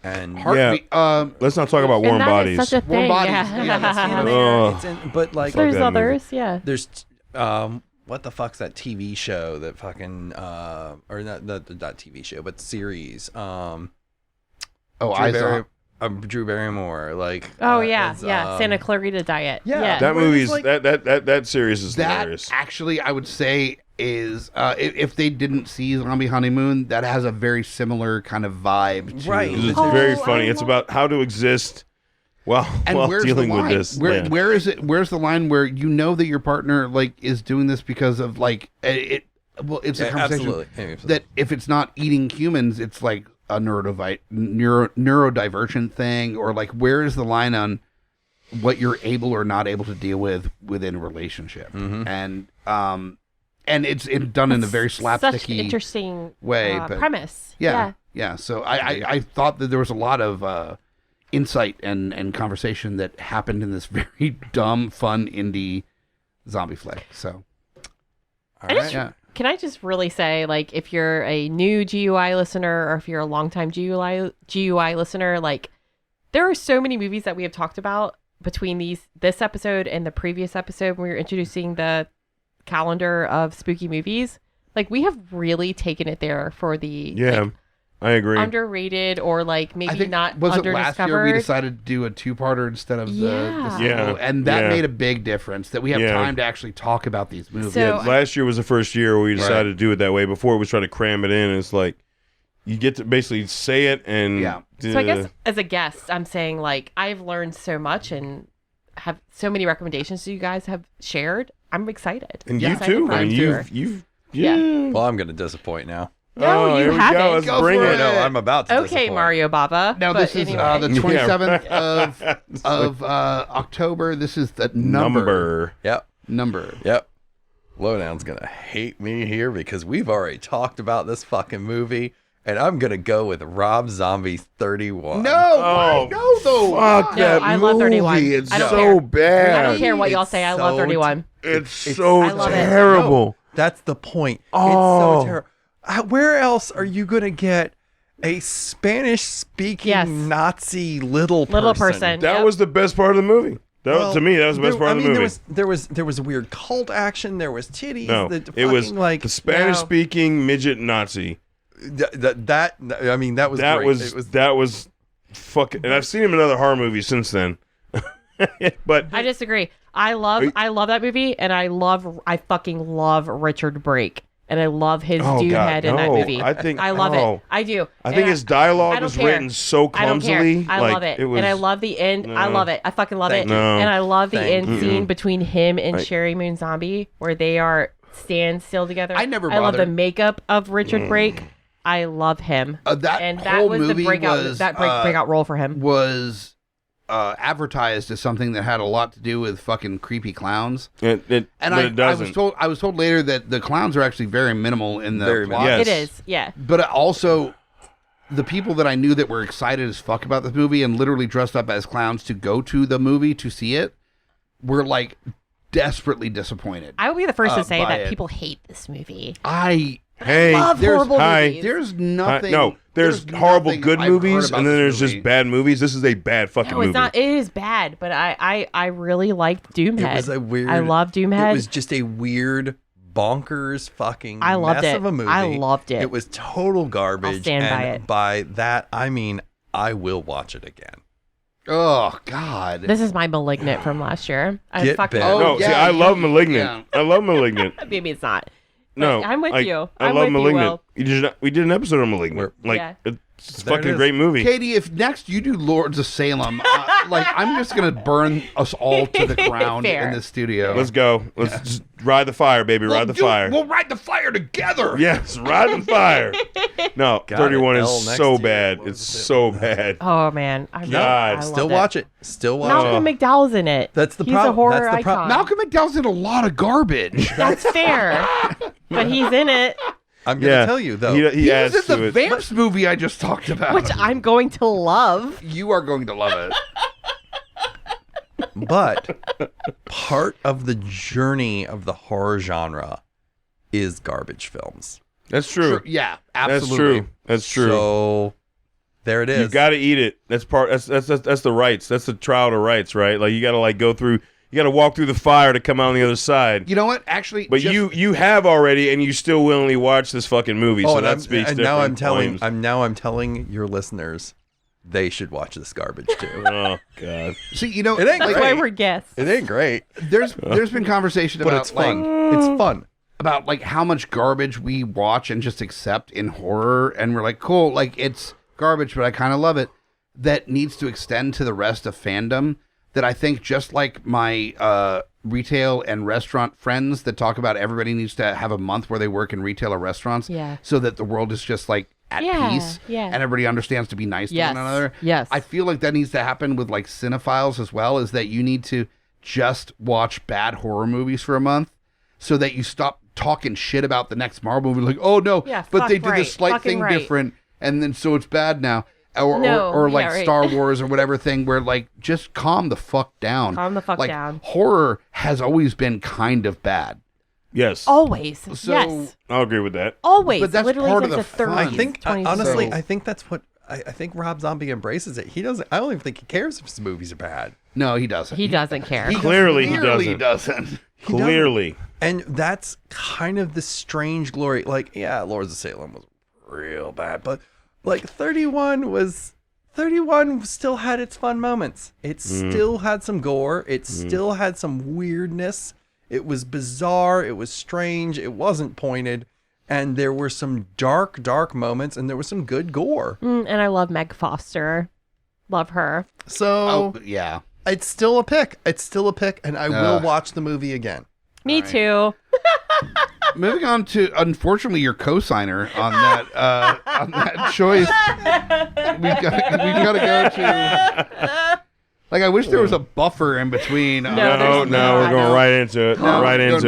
and Heartbeat. Let's not talk about Warm and that Bodies. is such a Warm thing. Bodies, Yeah. yeah, that's in the there, Ugh. it's in, but like There's that movie. others, yeah. there's what the fuck's that TV show that fucking or not TV show but series Drew Barrymore like Oh yeah, it's, yeah. Santa Clarita Diet. yeah. That Where it's movie's like- that series is that hilarious. actually, I would say, is if they didn't see Zombie Honeymoon, that has a very similar kind of vibe to Right. It's Oh, very I funny. It's love- about how to exist while where's dealing the with line? this. Where, Yeah. where is it? Where's the line where you know that your partner like is doing this because of like it? Well, it's a Yeah, conversation absolutely. Yeah, absolutely. that if it's not eating humans, it's like a neurodivergent thing, or like where is the line on what you're able or not able to deal with within a relationship, and it's done in a very Such slapsticky interesting way, but premise. yeah. So I thought that there was a lot of insight and conversation that happened in this very dumb, fun indie zombie flick. So all right. yeah, Can I just really say, like, if you're a new GUI listener or if you're a longtime GUI listener, like, there are so many movies that we have talked about between this episode and the previous episode when we were introducing the calendar of spooky movies. Like, we have really taken it there for the like, I agree. underrated or like I maybe think not was it last year we underdiscovered. decided to do a two-parter instead of the Yeah. sequel, Yeah. and that Yeah. made a big difference that we have Yeah. time to actually talk about these movies. So- Yeah, last year was the first year where we decided to do it that way. Before it was trying to cram it in. And it's like you get to basically say it and Yeah. So I guess as a guest, I'm saying like I've learned so much and have so many recommendations you guys have shared. I'm excited. and I'm you excited too. for I mean, it. you've Yeah. Well, I'm gonna disappoint now. No, you here we haven't. go. Let's Go bring for it. it. No, I'm about to. Okay, disappoint. Mario Baba. Now but this is anyway. the 27th of October. This is the number. Yep. Number. Yep. Lowdown's gonna hate me here because we've already talked about this fucking movie, and I'm gonna go with Rob Zombie's 31. No, Oh, no, though. Fuck No, that I movie. love 31. It's I don't so care. bad. I don't care what y'all It's say. I love so 31. It's so I love it. terrible. That's the point. Oh. It's so terrible. Where else are you gonna get a Spanish-speaking Yes. Nazi little person? That Yep. was the best part of the movie. Well, To me, that was the best part of the movie. There was a weird cult action. There was titties. No, that it was fucking, like the Spanish-speaking midget Nazi. that. I mean, that was That great. was that was fucking. And I've seen him in other horror movies since then. But I disagree. I love that movie, and I fucking love Richard Brake, and I love his dude God, head in that no. movie. I love no. it. I do. I think And his dialogue I don't was care. written so I don't care. clumsily. I like, love it. was, And I love the end. I No. love it. I fucking love it. Thank you. No. And I love the Thank end scene between him and Right. Sherry Moon Zombie where they are stand still together. I never I love the bothered. makeup of Richard Brake. I love him. That and whole that was the movie breakout was, breakout role for him. was advertised as something that had a lot to do with fucking creepy clowns. and And it doesn't. I was told later that the clowns are actually very minimal in the Very plot. minimal. Yes. It is. Yeah. But also, the people that I knew that were excited as fuck about this movie and literally dressed up as clowns to go to the movie to see it, were like desperately disappointed. I will be the first to say by that it. people hate this movie. Hey, Love horrible movies. There's nothing. no, there's horrible nothing good I've movies, heard about and then this there's movie. just bad movies. This is a bad fucking No, movie. it's not. It is bad, but I really liked Doomhead. It was a weird. I love Doomhead. It was just a weird, bonkers, fucking I loved mess it. of a movie. I loved it. It was total garbage. I'll stand by and it. by that, I mean I will watch it again. Oh God. This is my Malignant from last year. I Get fucking bent. No, yeah, see, I yeah, love Malignant. yeah. I love Malignant. Maybe it's not. No, I'm with you. I I'm love with you, Malignant. Will. We did an episode on Malignant. Yeah. It's a There it fucking is. great movie. Katie, if next you do Lords of Salem, like I'm just gonna burn us all to the ground Fair. in the studio. Let's go. Let's just ride the fire, baby. Ride the fire. We'll ride the fire together. Yes, ride the fire. No, Got 31 it. is L next so to bad. you. It's so bad. Oh man, I God. loved Still watch it. Still watch Malcolm McDowell's in it. That's the He's problem. a horror That's the icon. problem. Malcolm McDowell's in a lot of garbage. That's fair, but he's in it, I'm gonna tell you though. He He adds was in to the it. Vamps movie I just talked about. which I'm going to love. You are going to love it. But part of the journey of the horror genre is garbage films. That's true. Yeah, That's absolutely. true. That's true. So there it is. You got to eat it. That's part. That's the rights. That's the trial to rights, right? Like you got to like go through. You got to walk through the fire to come out on the other side. You know what? Actually, But just- you have already, and you still willingly watch this fucking movie. So and that speaks. and now I'm different telling volumes. I'm telling your listeners they should watch this garbage too. Oh God. see, you know, It ain't That's great. why we're guests. It ain't great, there's been conversation but about it's fun. like It's fun. about like how much garbage we watch and just accept in horror, and we're like, cool, like it's garbage, but I kind of love it. That needs to extend to the rest of fandom. That I think just like my retail and restaurant friends that talk about everybody needs to have a month where they work in retail or restaurants, Yeah. so that the world is just like at Yeah, peace, yeah. and everybody understands to be nice Yes, to one another. yes. I feel like that needs to happen with like cinephiles as well. Is that you need to just watch bad horror movies for a month, so that you stop talking shit about the next Marvel movie. Like, oh no, Yeah, but fuck they did right, this slight fucking thing right. different, and then so it's bad now. Or, No, or yeah, like right. Star Wars or whatever thing where like just calm the fuck down. Calm the fuck like, down. Horror has always been kind of bad. Yes. Always, So- yes, I'll agree with that. always. But that's literally part of since the the fun. 30s. I think 20s. honestly, So- I think that's what I think Rob Zombie embraces it. He doesn't. I don't even think he cares if his movies are bad. No, he doesn't. he doesn't care. Clearly he Clearly doesn't. doesn't. Clearly. And that's kind of the strange glory. Like, yeah, Lords of Salem was real bad, but like 31 still had its fun moments. It still had some gore. It still had some weirdness. It was bizarre. It was strange. It wasn't pointed. And there were some dark, dark moments, and there was some good gore. And I love Meg Foster. Love her. So Oh yeah. it's still a pick. It's still a pick, and I will watch the movie again. Me too. Moving on to unfortunately your co-signer on that choice. We've got to go to. Like I wish there was a buffer in between. No, No, there's no, we're not. going right into it. Right into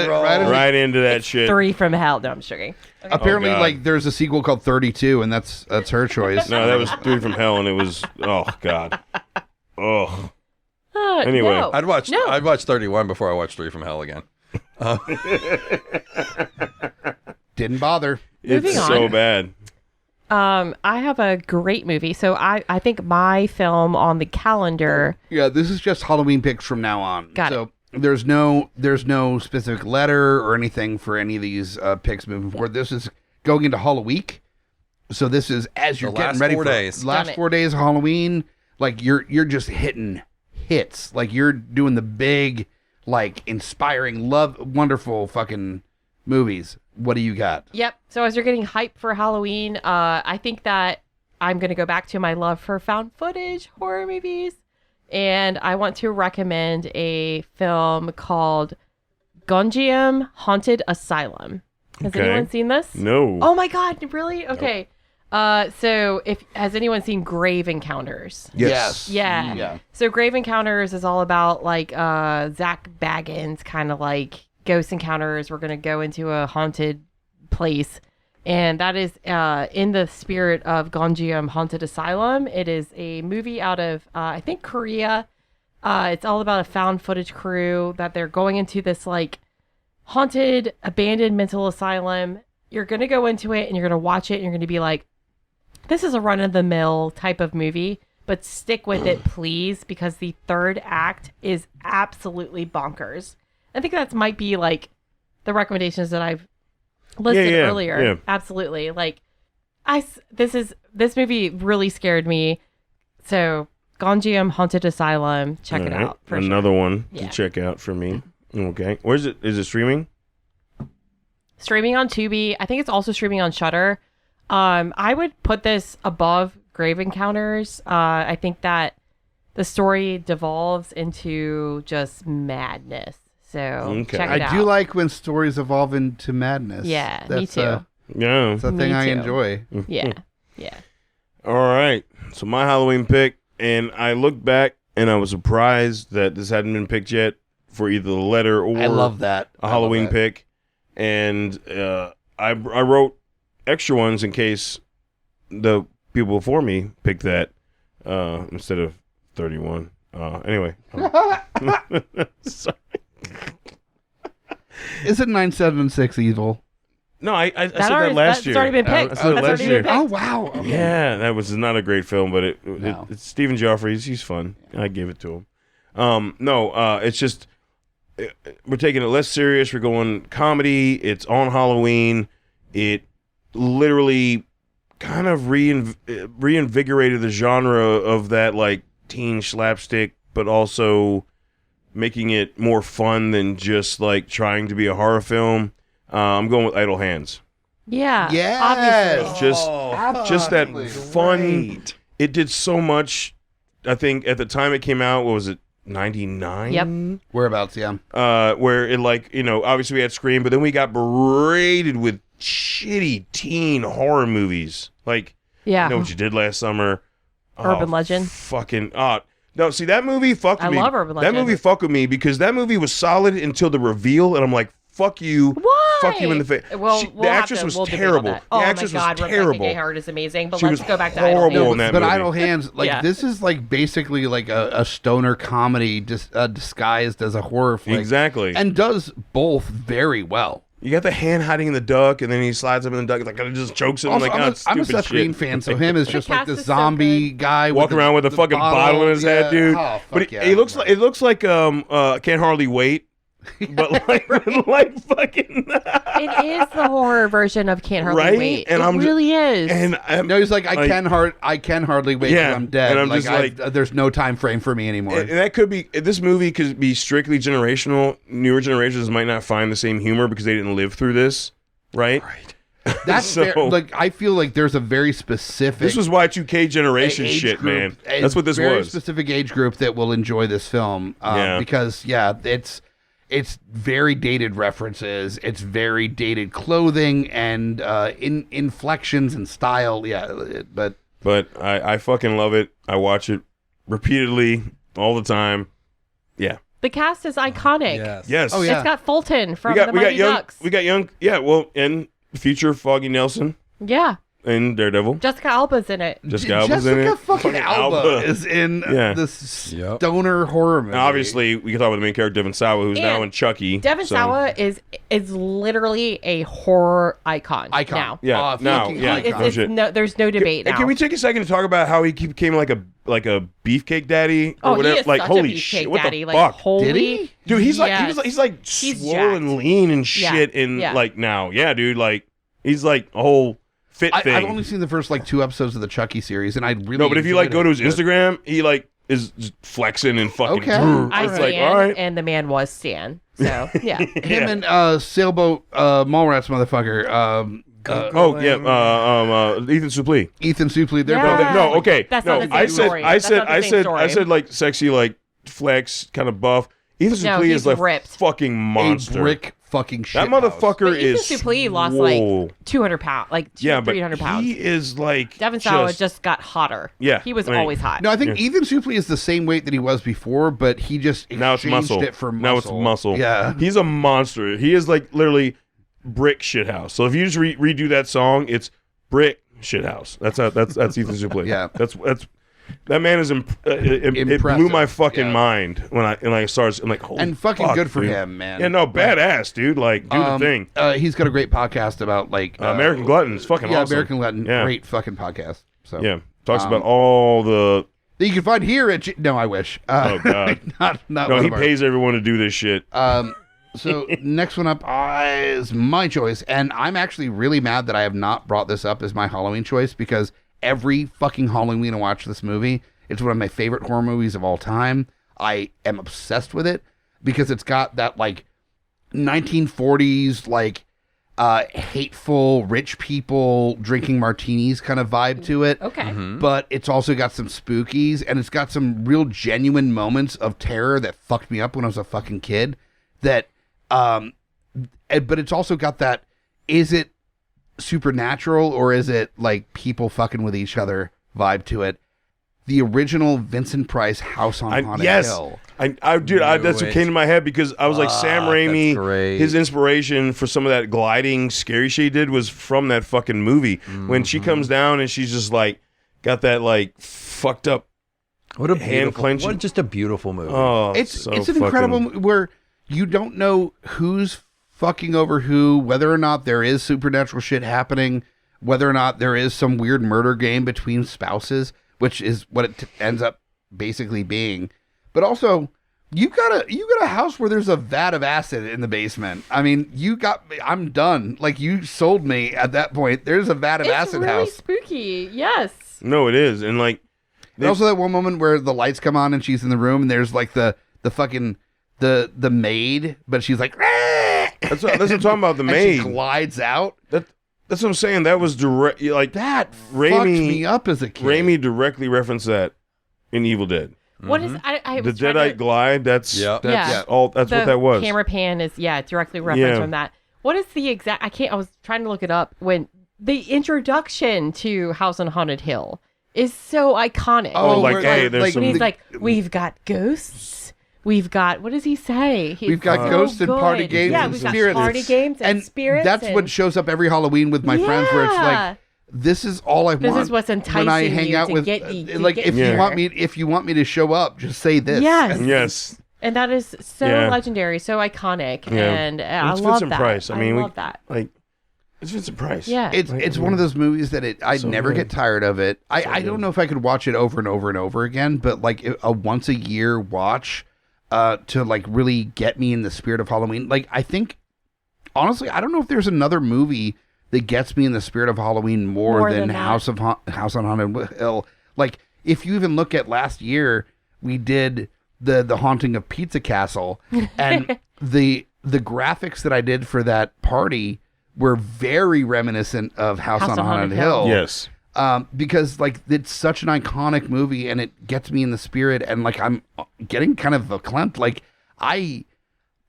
it. Right into that shit. 3 from Hell. No, I'm just joking. Apparently, God. like there's a sequel called 32, and that's her choice. No, that was 3 from Hell, and it was God. Oh. Anyway. no. I'd watch. No. I'd watch 31 before I watch 3 from Hell again. Didn't bother. It's Moving so on. bad. I have a great movie. So I think my film on the calendar. Yeah, this is just Halloween picks from now on. Got so there's no specific letter or anything for any of these picks moving forward. This is going into Halloween. So this is as you're The getting last ready 4 for days. last Done it. 4 days of Halloween. Like you're just hitting hits. Like you're doing the big, like inspiring, wonderful fucking movies. What do you got? Yep. So as you're getting hyped for Halloween, I think that I'm going to go back to my love for found footage horror movies. And I want to recommend a film called GUI Haunted Asylum. Has Okay. anyone seen this? No. Oh my God, really? Okay. So has anyone seen Grave Encounters? Yes. Yeah. Yeah. So Grave Encounters is all about like Zach Baggins kind of like ghost encounters. We're going to go into a haunted place. And that is in the spirit of GUI Haunted Asylum. It is a movie out of, I think, Korea. It's all about a found footage crew that they're going into this like haunted, abandoned mental asylum. You're going to go into it and you're going to watch it and you're going to be like, this is a run-of-the-mill type of movie, but stick with it, please, because the third act is absolutely bonkers. I think that might be like the recommendations that I've listed earlier. Yeah. Absolutely. Like, this movie really scared me. So, Gonjiam Haunted Asylum, check it out. For Another one Yeah. to check out for me. Okay. Where is it? Is it streaming? Streaming on Tubi. I think it's also streaming on Shudder. I would put this above Grave Encounters. I think that the story devolves into just madness. So check it out. I do like when stories evolve into madness. Yeah, me too. Yeah. That's a Me thing I too. enjoy. Yeah. All right. So my Halloween pick, and I looked back and I was surprised that this hadn't been picked yet for either the letter or I love that. a Halloween pick. And I wrote extra ones in case the people before me picked that instead of 31. Anyway. Sorry. Isn't 976 evil? No, I said that last year. That's already been picked. I said it That's last already year. been picked. Oh, wow. Okay. Yeah, that was not a great film, but No. it's Stephen Joffrey's. He's fun. I gave it to him. It's just we're taking it less serious. We're going comedy. It's on Halloween. It literally kind of reinvigorated the genre of that like teen slapstick, but also making it more fun than just like trying to be a horror film. I'm going with Idle Hands. Yeah. Yes. Obviously. Just that fun. It did so much. I think at the time it came out, what was it, 99? Yep. Whereabouts, yeah. Where it obviously we had Scream, but then we got berated with shitty teen horror movies. Like, Yeah. You Know What You Did Last Summer. Urban Legend. Fucking, no, see, that movie fucked with me. I love Urban Legend. That movie fucked with me because that movie was solid until the reveal, and I'm like, fuck you. Why? Fuck you in the face. Well, The actress was terrible. The oh actress my God, was terrible. Rebecca Gayheart is amazing. But She let's was go back to horrible Idle in Hands. that But movie. Idle Hands, like Yeah. this is like basically like a stoner comedy disguised as a horror flick. Exactly. And does both very well. You got the hand hiding in the duck, and then he slides up in the duck, like, and just chokes him. Also, like, I'm a stupid Seth shit. Green fan, so him is just like cast this is so zombie guy Walking around with a fucking bottle in his head, dude. Oh, But fuck yeah. it looks like Can't Hardly Wait, but like fucking It is the horror version of Can't Hardly Right? Wait. And it I'm really is. and No, he's like, I can hardly wait Yeah, till I'm dead. and I'm just there's no time frame for me anymore. And that could be, this movie could be strictly generational. Newer generations might not find the same humor because they didn't live through this, right? That's So- like I feel like there's a very specific. This was Y2K generation age shit, group, man. a That's what this very was. specific age group that will enjoy this film. Yeah. Because it's very dated references. It's very dated clothing and inflections and style. Yeah, but I fucking love it. I watch it repeatedly all the time. Yeah. the cast is iconic. Yes. Oh, yeah. It's got Fulton from We got the we Mighty got young Ducks. we got young and future Foggy Nelson Yeah. and Daredevil. Jessica Alba's in it. Jessica Alba's in Jessica it. fucking Alba is in Yeah. this Yep. stoner horror movie. And obviously, we can talk about the main character, Devin Sawa, who's now And in Chucky. Devin so- Sawa is literally a horror icon. Icon. Now. Yeah, now, fucking yeah. icon. no shit. There's no debate Hey, now. can we take a second to talk about how he became like a beefcake daddy or oh, whatever? he is like, such holy a shit, beefcake what daddy. the Like, fuck? holy. Did he? Dude, he's Yes. like He's swollen, jacked. lean and Yeah, shit, and yeah. like now, yeah, dude, like he's like a whole fit thing. I've only seen the first like 2 episodes of the Chucky series, and I really No, but if you like enjoyed go to his it, but- Instagram, he like is just flexing and fucking. Okay. I It's Stan, like, all right. and the man was Stan. So, yeah. him and sailboat Mallrats motherfucker. Oh yeah, Ethan Suplee. Ethan Suplee. They're Yeah. both No, okay. That's no, not the I same said, story. I That's said, not the I same said, story. I said, like sexy, like flex, kind of buff. Ethan No, Suplee he's is like ripped. fucking a monster. brick fucking shit. That motherfucker But is. Ethan Suplee lost swole. like 200 pounds, like yeah, but 300 pounds. he is like Devin Sawa just got hotter. Yeah, He was like- always hot. No, I think Ethan Suplee is the same weight that he was before, but he just now it's exchanged muscle. it for muscle. Now it's muscle. Yeah. he's a monster. He is like literally brick shithouse. So if you just redo that song, it's brick shithouse. That's Ethan Suplee. Yeah. that's That man is it blew my fucking mind when I started. I'm like, holy and fucking fuck, good for dude. him, man. Yeah, no, badass, dude. Like, do the thing. He's got a great podcast about like American Glutton is fucking awesome. American Glutton, Yeah. great fucking podcast. So Yeah, talks about all the. that you can find here at. No, I wish. Oh God, not. no, one he of ours. pays everyone to do this shit. So next one up is my choice, and I'm actually really mad that I have not brought this up as my Halloween choice because every fucking Halloween I watch this movie, it's one of my favorite horror movies of all time. I am obsessed with it because it's got that like 1940s like hateful rich people drinking martinis kind of vibe to it. Okay. But it's also got some spookies, and it's got some real genuine moments of terror that fucked me up when I was a fucking kid. That, but it's also got that, is it supernatural or is it like people fucking with each other vibe to it? The original Vincent Price House on Haunted Hill. That's what came to my head because I was like, Sam Raimi, great. his inspiration for some of that gliding scary shit he did was from that fucking movie. When she comes down and she's just like, got that like fucked up What a hand beautiful, clenching. what just a beautiful movie. Oh, It's an incredible where you don't know who's fucking over who, whether or not there is supernatural shit happening, whether or not there is some weird murder game between spouses, which is what it ends up basically being. But also, you got a house where there's a vat of acid in the basement. I mean, I'm done. Like, you sold me at that point. There's a vat of acid really house. It's spooky. Yes. No, it is, and like, And also that one moment where the lights come on and she's in the room and there's like the fucking the maid, but she's like, that's what I'm talking about. The and maid she glides out. That's what I'm saying. That was direct. Like That Raimi- fucked me up as a kid. Raimi directly referenced that in Evil Dead. What is I The was trying Deadite to- glide. That's Yeah. Yeah. all. That's the what that was. Camera pan is directly referenced Yeah. from that. What is the exact? I was trying to look it up. When the introduction to House on Haunted Hill is so iconic. Oh, like, where- hey, there's like, some- when he's like, we've got ghosts. We've got, what does he say? We've got ghosts and party games yeah, and we've spirits. got party games and spirits. That's what shows up every Halloween with my friends, where it's Yeah. like, this is all I This want. is what's when I enticing hang you out to with, get you- to like, get if you you there. want me to show up, just say this. Yes. Yes. And that is so Yeah. legendary, so iconic, Yeah. and I It's love Vincent that. Price. I mean, love that. Like, it's Vincent Price. Yeah. It's one of those movies that I So never good. get tired of it. I don't know if I could watch it over and over and over again, but like a once a year watch to like really get me in the spirit of Halloween. Like, I think honestly, I don't know if there's another movie that gets me in the spirit of Halloween more than that. House on Haunted Hill. Like, if you even look at last year, we did the Haunting of Pizza Castle, and the graphics that I did for that party were very reminiscent of House on Haunted Hill. Yes. Because like it's such an iconic movie and it gets me in the spirit, and like I'm getting kind of verklempt. Like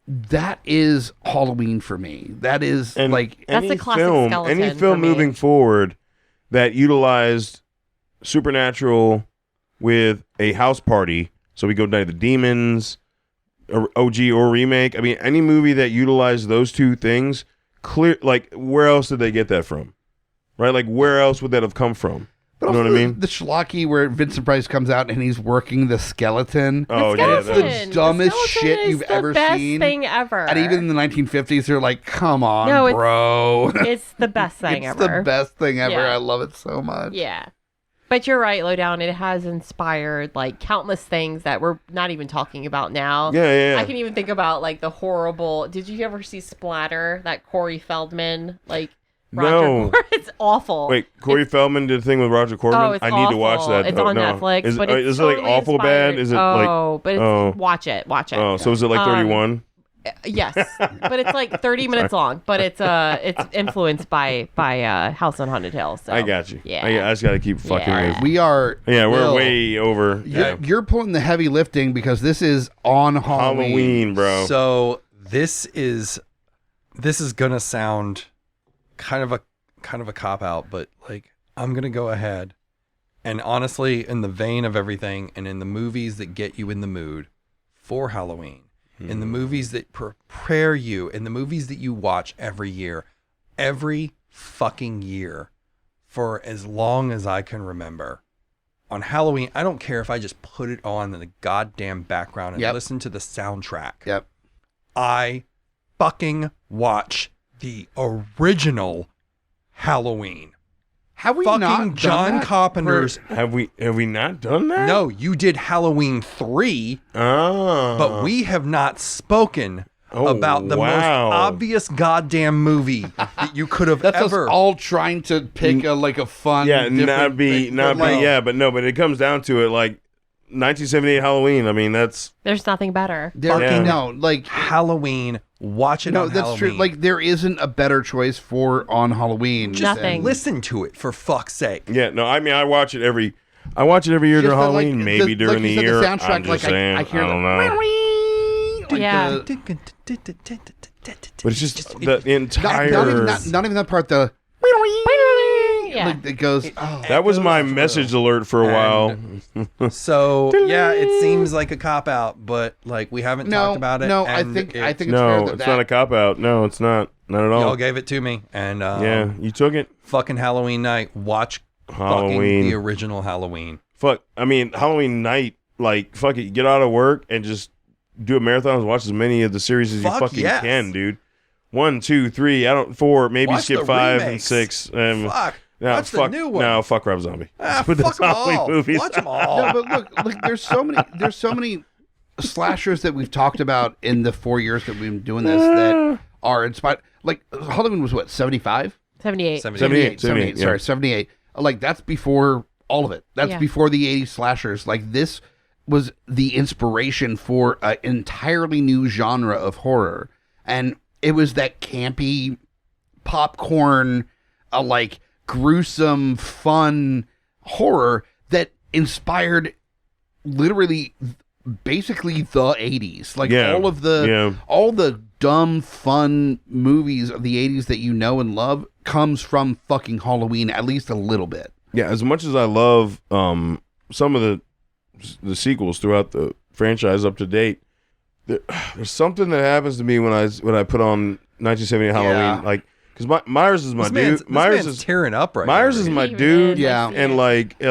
that is Halloween for me. That is And like That's any a classic film, skeleton any for film me. moving forward that utilized supernatural with a house party. So we go down to the demons, or OG or remake. I mean, any movie that utilized those two things, clear. Like, where else did they get that from? Right? Like, where else would that have come from? But You know also what I mean? The schlocky where Vincent Price comes out and he's working the skeleton. Oh, The yeah, skeleton. that The dumbest skeleton shit is you've the ever best seen. thing ever. And even in the 1950s, they're like, come on, No, it's- bro. it's the best thing It's ever. the best thing ever. Yeah. I love it so much. Yeah. But you're right, Lowdown. It has inspired like countless things that we're not even talking about now. Yeah. I can even think about like the horrible. Did you ever see Splatter? That Corey Feldman, like No. it's awful. Wait, Corey Feldman did a thing with Roger Corman? Oh, it's I need to watch awful. that. It's though. on No. Netflix. Is, but it's is it like totally awful inspired. bad? Is it like, Oh, but it's, watch it. oh, so is it like 31? Yes, but it's like 30 minutes long. But it's influenced by House on Haunted Hill. So I got you. Yeah. I just got to keep fucking Yeah. with. We are. Yeah, we're Will, way over. Yeah. You're pulling the heavy lifting because this is on Halloween. Halloween, bro. So this is gonna sound kind of a cop out, but like I'm gonna go ahead and honestly, in the vein of everything, and in the movies that get you in the mood for Halloween, in the movies that prepare you, in the movies that you watch every fucking year, for as long as I can remember, on Halloween, I don't care if I just put it on in the goddamn background and listen to the soundtrack. Yep. I fucking watch the original Halloween. Have we Fucking not done John that? Carpenter's. Have we not done that? No, you did Halloween 3, but we have not spoken about the most obvious goddamn movie that you could have That's ever. us all trying to pick a fun, Yeah, different not be, thing. not be, Like, yeah, but no, but it comes down to it, like 1978 Halloween. I mean, that's There's nothing better. Halloween. Watch it No, on that's Halloween. true. Like, there isn't a better choice for on Halloween. Just Nothing. listen to it for fuck's sake. yeah. No, I mean, I watch it every year during Halloween, maybe during the year. The soundtrack, I'm just saying, I hear I don't know. like Yeah. But it's just the entire. not even that part. The Yeah. like, it goes. Oh, that was my message alert for a while. So yeah, it seems like a cop out, but like we haven't talked about it. No, I and think it's- it's fair No, that it's not a cop out. No, it's not at all. y'all gave it to me, and Yeah, you took it. fucking Halloween night. Watch fucking Halloween. the original Halloween. Fuck. I mean, Halloween night. Like, fuck it. Get out of work and just do a marathon and watch as many of the series as you Fuck fucking yes. can, dude. 1, 2, 3. 4. Maybe Watch skip the 5 and remakes. 6. Fuck. No, Watch the fuck, new one. No, fuck Rob Zombie. Put Fuck those them Halloween all. movies. Watch them all. No, but look, there's so many slashers that we've talked about in the 4 years that we've been doing this that are inspired. Like, Halloween was what, 75? 78. 78. Sorry, 78. Like, that's before all of it. That's Yeah. before the 80s slashers. Like, this was the inspiration for an entirely new genre of horror. And it was that campy popcorn, like gruesome, fun horror that inspired literally basically the 80s. Like Yeah. all the dumb, fun movies of the 80s that you know and love comes from fucking Halloween, at least a little bit. Yeah, as much as I love some of the sequels throughout the franchise up to date, there's something that happens to me when I put on 1970 Halloween, like because Myers is my dude. Myers is tearing up right Myers now. is my He dude. is, Yeah. I see And it.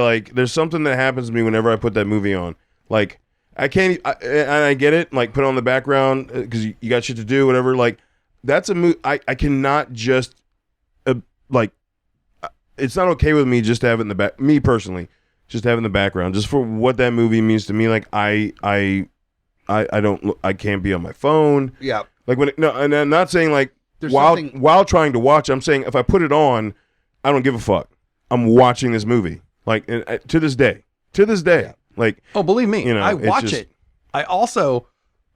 like there's something that happens to me whenever I put that movie on. Like I can't, and I get it. Like put it on the background because you got shit to do, whatever. Like that's a movie. I cannot just like. It's not okay with me just to have it in the back. Me personally, just have it in the background, just for what that movie means to me. Like I can't be on my phone. Yeah. Like and I'm not saying like There's while something- trying to watch. I'm saying if I put it on, I don't give a fuck. I'm watching this movie. Like to this day. Like Oh, believe me, You know, I it's watch just- it. I also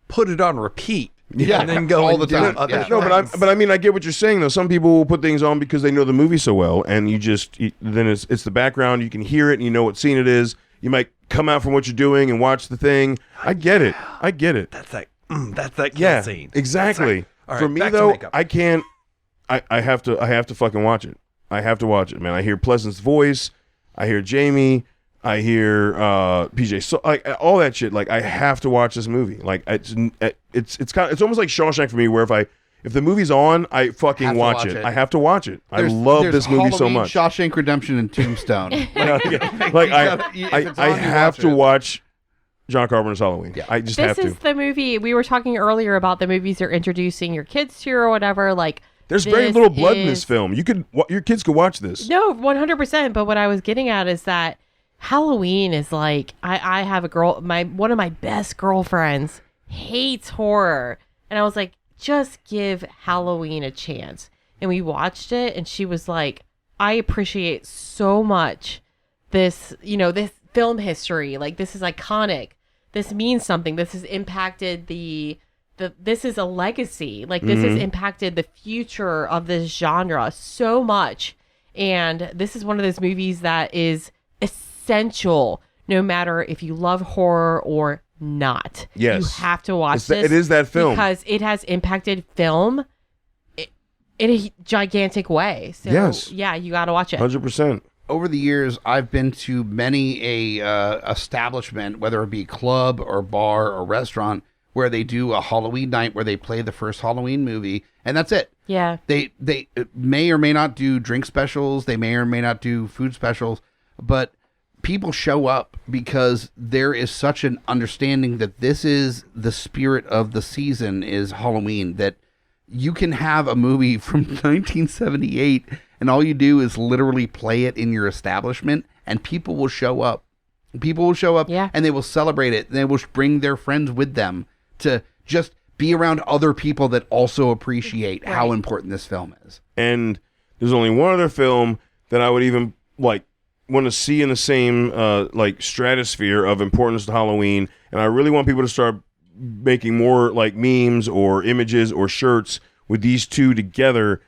put it on repeat. Yeah, and then go all and the do time. other Yeah. no, but I mean I get what you're saying though. Some people will put things on because they know the movie so well, and then it's the background. You can hear it, and you know what scene it is. You might come out from what you're doing and watch the thing. I get it. That's that kill Yeah, scene. exactly. All right, For me back to though, makeup. I can't. I have to fucking watch it. I have to watch it, man. I hear Pleasant's voice. I hear Jamie. I hear PJ. So like all that shit. Like I have to watch this movie. Like it's almost like Shawshank for me, where if the movie's on, I fucking Have to watch watch it. it. I have to watch it. I There's love this movie so Halloween, much. Shawshank Redemption and Tombstone. Like If it's I on, you have watch to it. watch John Carpenter's Halloween. Yeah. I just This have to. is the movie we were talking earlier about, the movies you're introducing your kids to or whatever. Like, There's very this little blood in is- this film. Your kids could watch this. No, 100%. But what I was getting at is that Halloween is like, I have a girl, one of my best girlfriends hates horror. And I was like, just give Halloween a chance. And we watched it and she was like, I appreciate so much this, this film history. Like, this is iconic. This means something. This has impacted this is a legacy. Like, this has impacted the future of this genre so much. And this is one of those movies that is essential no matter if you love horror or not. Yes. You have to watch this. It is that film. Because it has impacted film in a gigantic way. So, Yes. yeah, you got to watch it. 100%. Over the years, I've been to many a establishment, whether it be club or bar or restaurant, where they do a Halloween night where they play the first Halloween movie, and that's it. Yeah. They may or may not do drink specials. They may or may not do food specials, but people show up because there is such an understanding that this is the spirit of the season is Halloween, that you can have a movie from 1978 and all you do is literally play it in your establishment and people will show up. People will show up and they will celebrate it. They will bring their friends with them to just be around other people that also appreciate how important this film is. And there's only one other film that I would even like want to see in the same like stratosphere of importance to Halloween, and I really want people to start making more like memes or images or shirts with these two together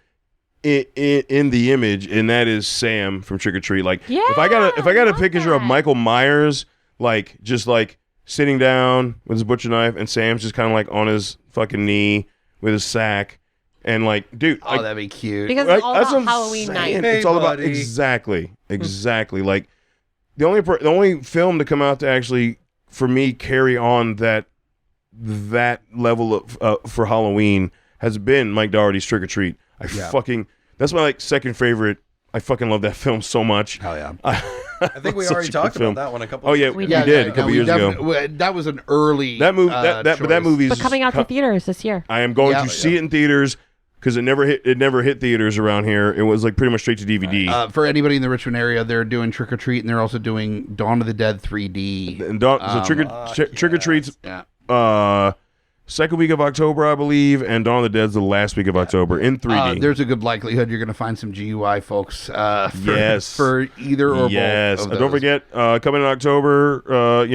in the image, and that is Sam from Trick or Treat. Like if I got a picture of Michael Myers like just like sitting down with his butcher knife and Sam's just kind of like on his fucking knee with his sack. And like, dude, like, that'd be cute. Because it's all about Halloween night. It's all about exactly. Like the only film to come out to actually, for me, carry on that level of for Halloween has been Mike Dougherty's Trick or Treat. That's my like second favorite. I fucking love that film so much. Hell yeah. I think we already talked about that one a couple. Oh yeah, we did a couple years ago. That was an early that movie. That movie is coming out to theaters this year. I am going to see it in theaters because it never hit theaters around here. It was like pretty much straight to DVD. For anybody in the Richmond area, they're doing Trick or Treat and they're also doing Dawn of the Dead 3D. And Trick or Treat's second week of October, I believe, and Dawn of the Dead's the last week of October in 3D. There's a good likelihood you're going to find some GUI folks for either or both. Yes. Don't forget, coming in October,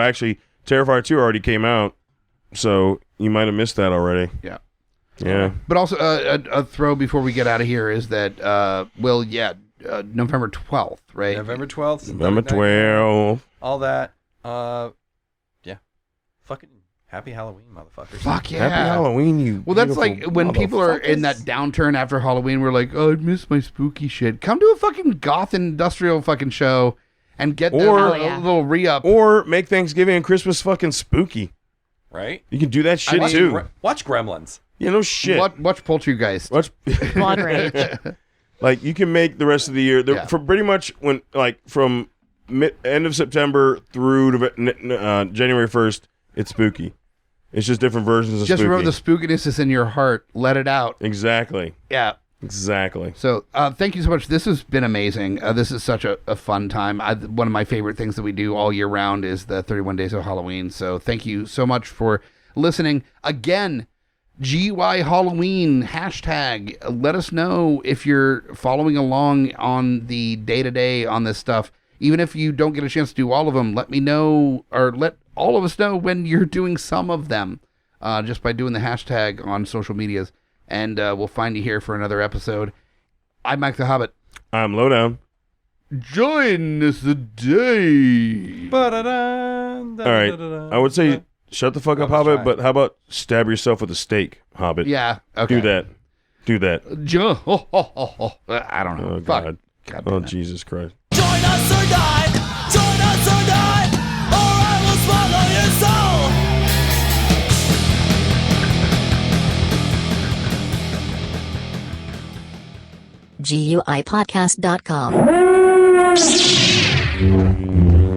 actually, Terrifier 2 already came out, so you might have missed that already. Yeah. Yeah. But also, a throw before we get out of here is that, November 12th, right? November 12th. November 12th. All that. Fucking happy Halloween, motherfuckers. Fuck yeah. Happy Halloween, you. Well, that's like when people are in that downturn after Halloween, we're like, oh, I miss my spooky shit. Come to a fucking goth industrial fucking show and get that little re-up. Or make Thanksgiving and Christmas fucking spooky. Right? You can do that shit too. Watch Gremlins. Yeah, no shit. Watch Poltergeist. Watch Blood Rage. Like, you can make the rest of the year for pretty much when like from end of September through to January 1st, it's spooky. It's just different versions of just spooky. Remember, the spookiness is in your heart. Let it out. Exactly. Yeah. Exactly. So thank you so much. This has been amazing. This is such a fun time. One of my favorite things that we do all year round is the 31 Days of Halloween. So thank you so much for listening. Again, GUI Halloween hashtag. Let us know if you're following along on the day-to-day on this stuff. Even if you don't get a chance to do all of them, let me know, or let all of us know when you're doing some of them, just by doing the hashtag on social medias. And we'll find you here for another episode. I'm Mike the Hobbit. I'm Lowdown. Join us today. All right. I would say shut the fuck up, Hobbit, but how about stab yourself with a stake, Hobbit? Yeah, okay. Do that. I don't know. Oh, Fuck. God. Oh, Jesus Christ. Join us or die, or I will swallow your soul. GUIPodcast.com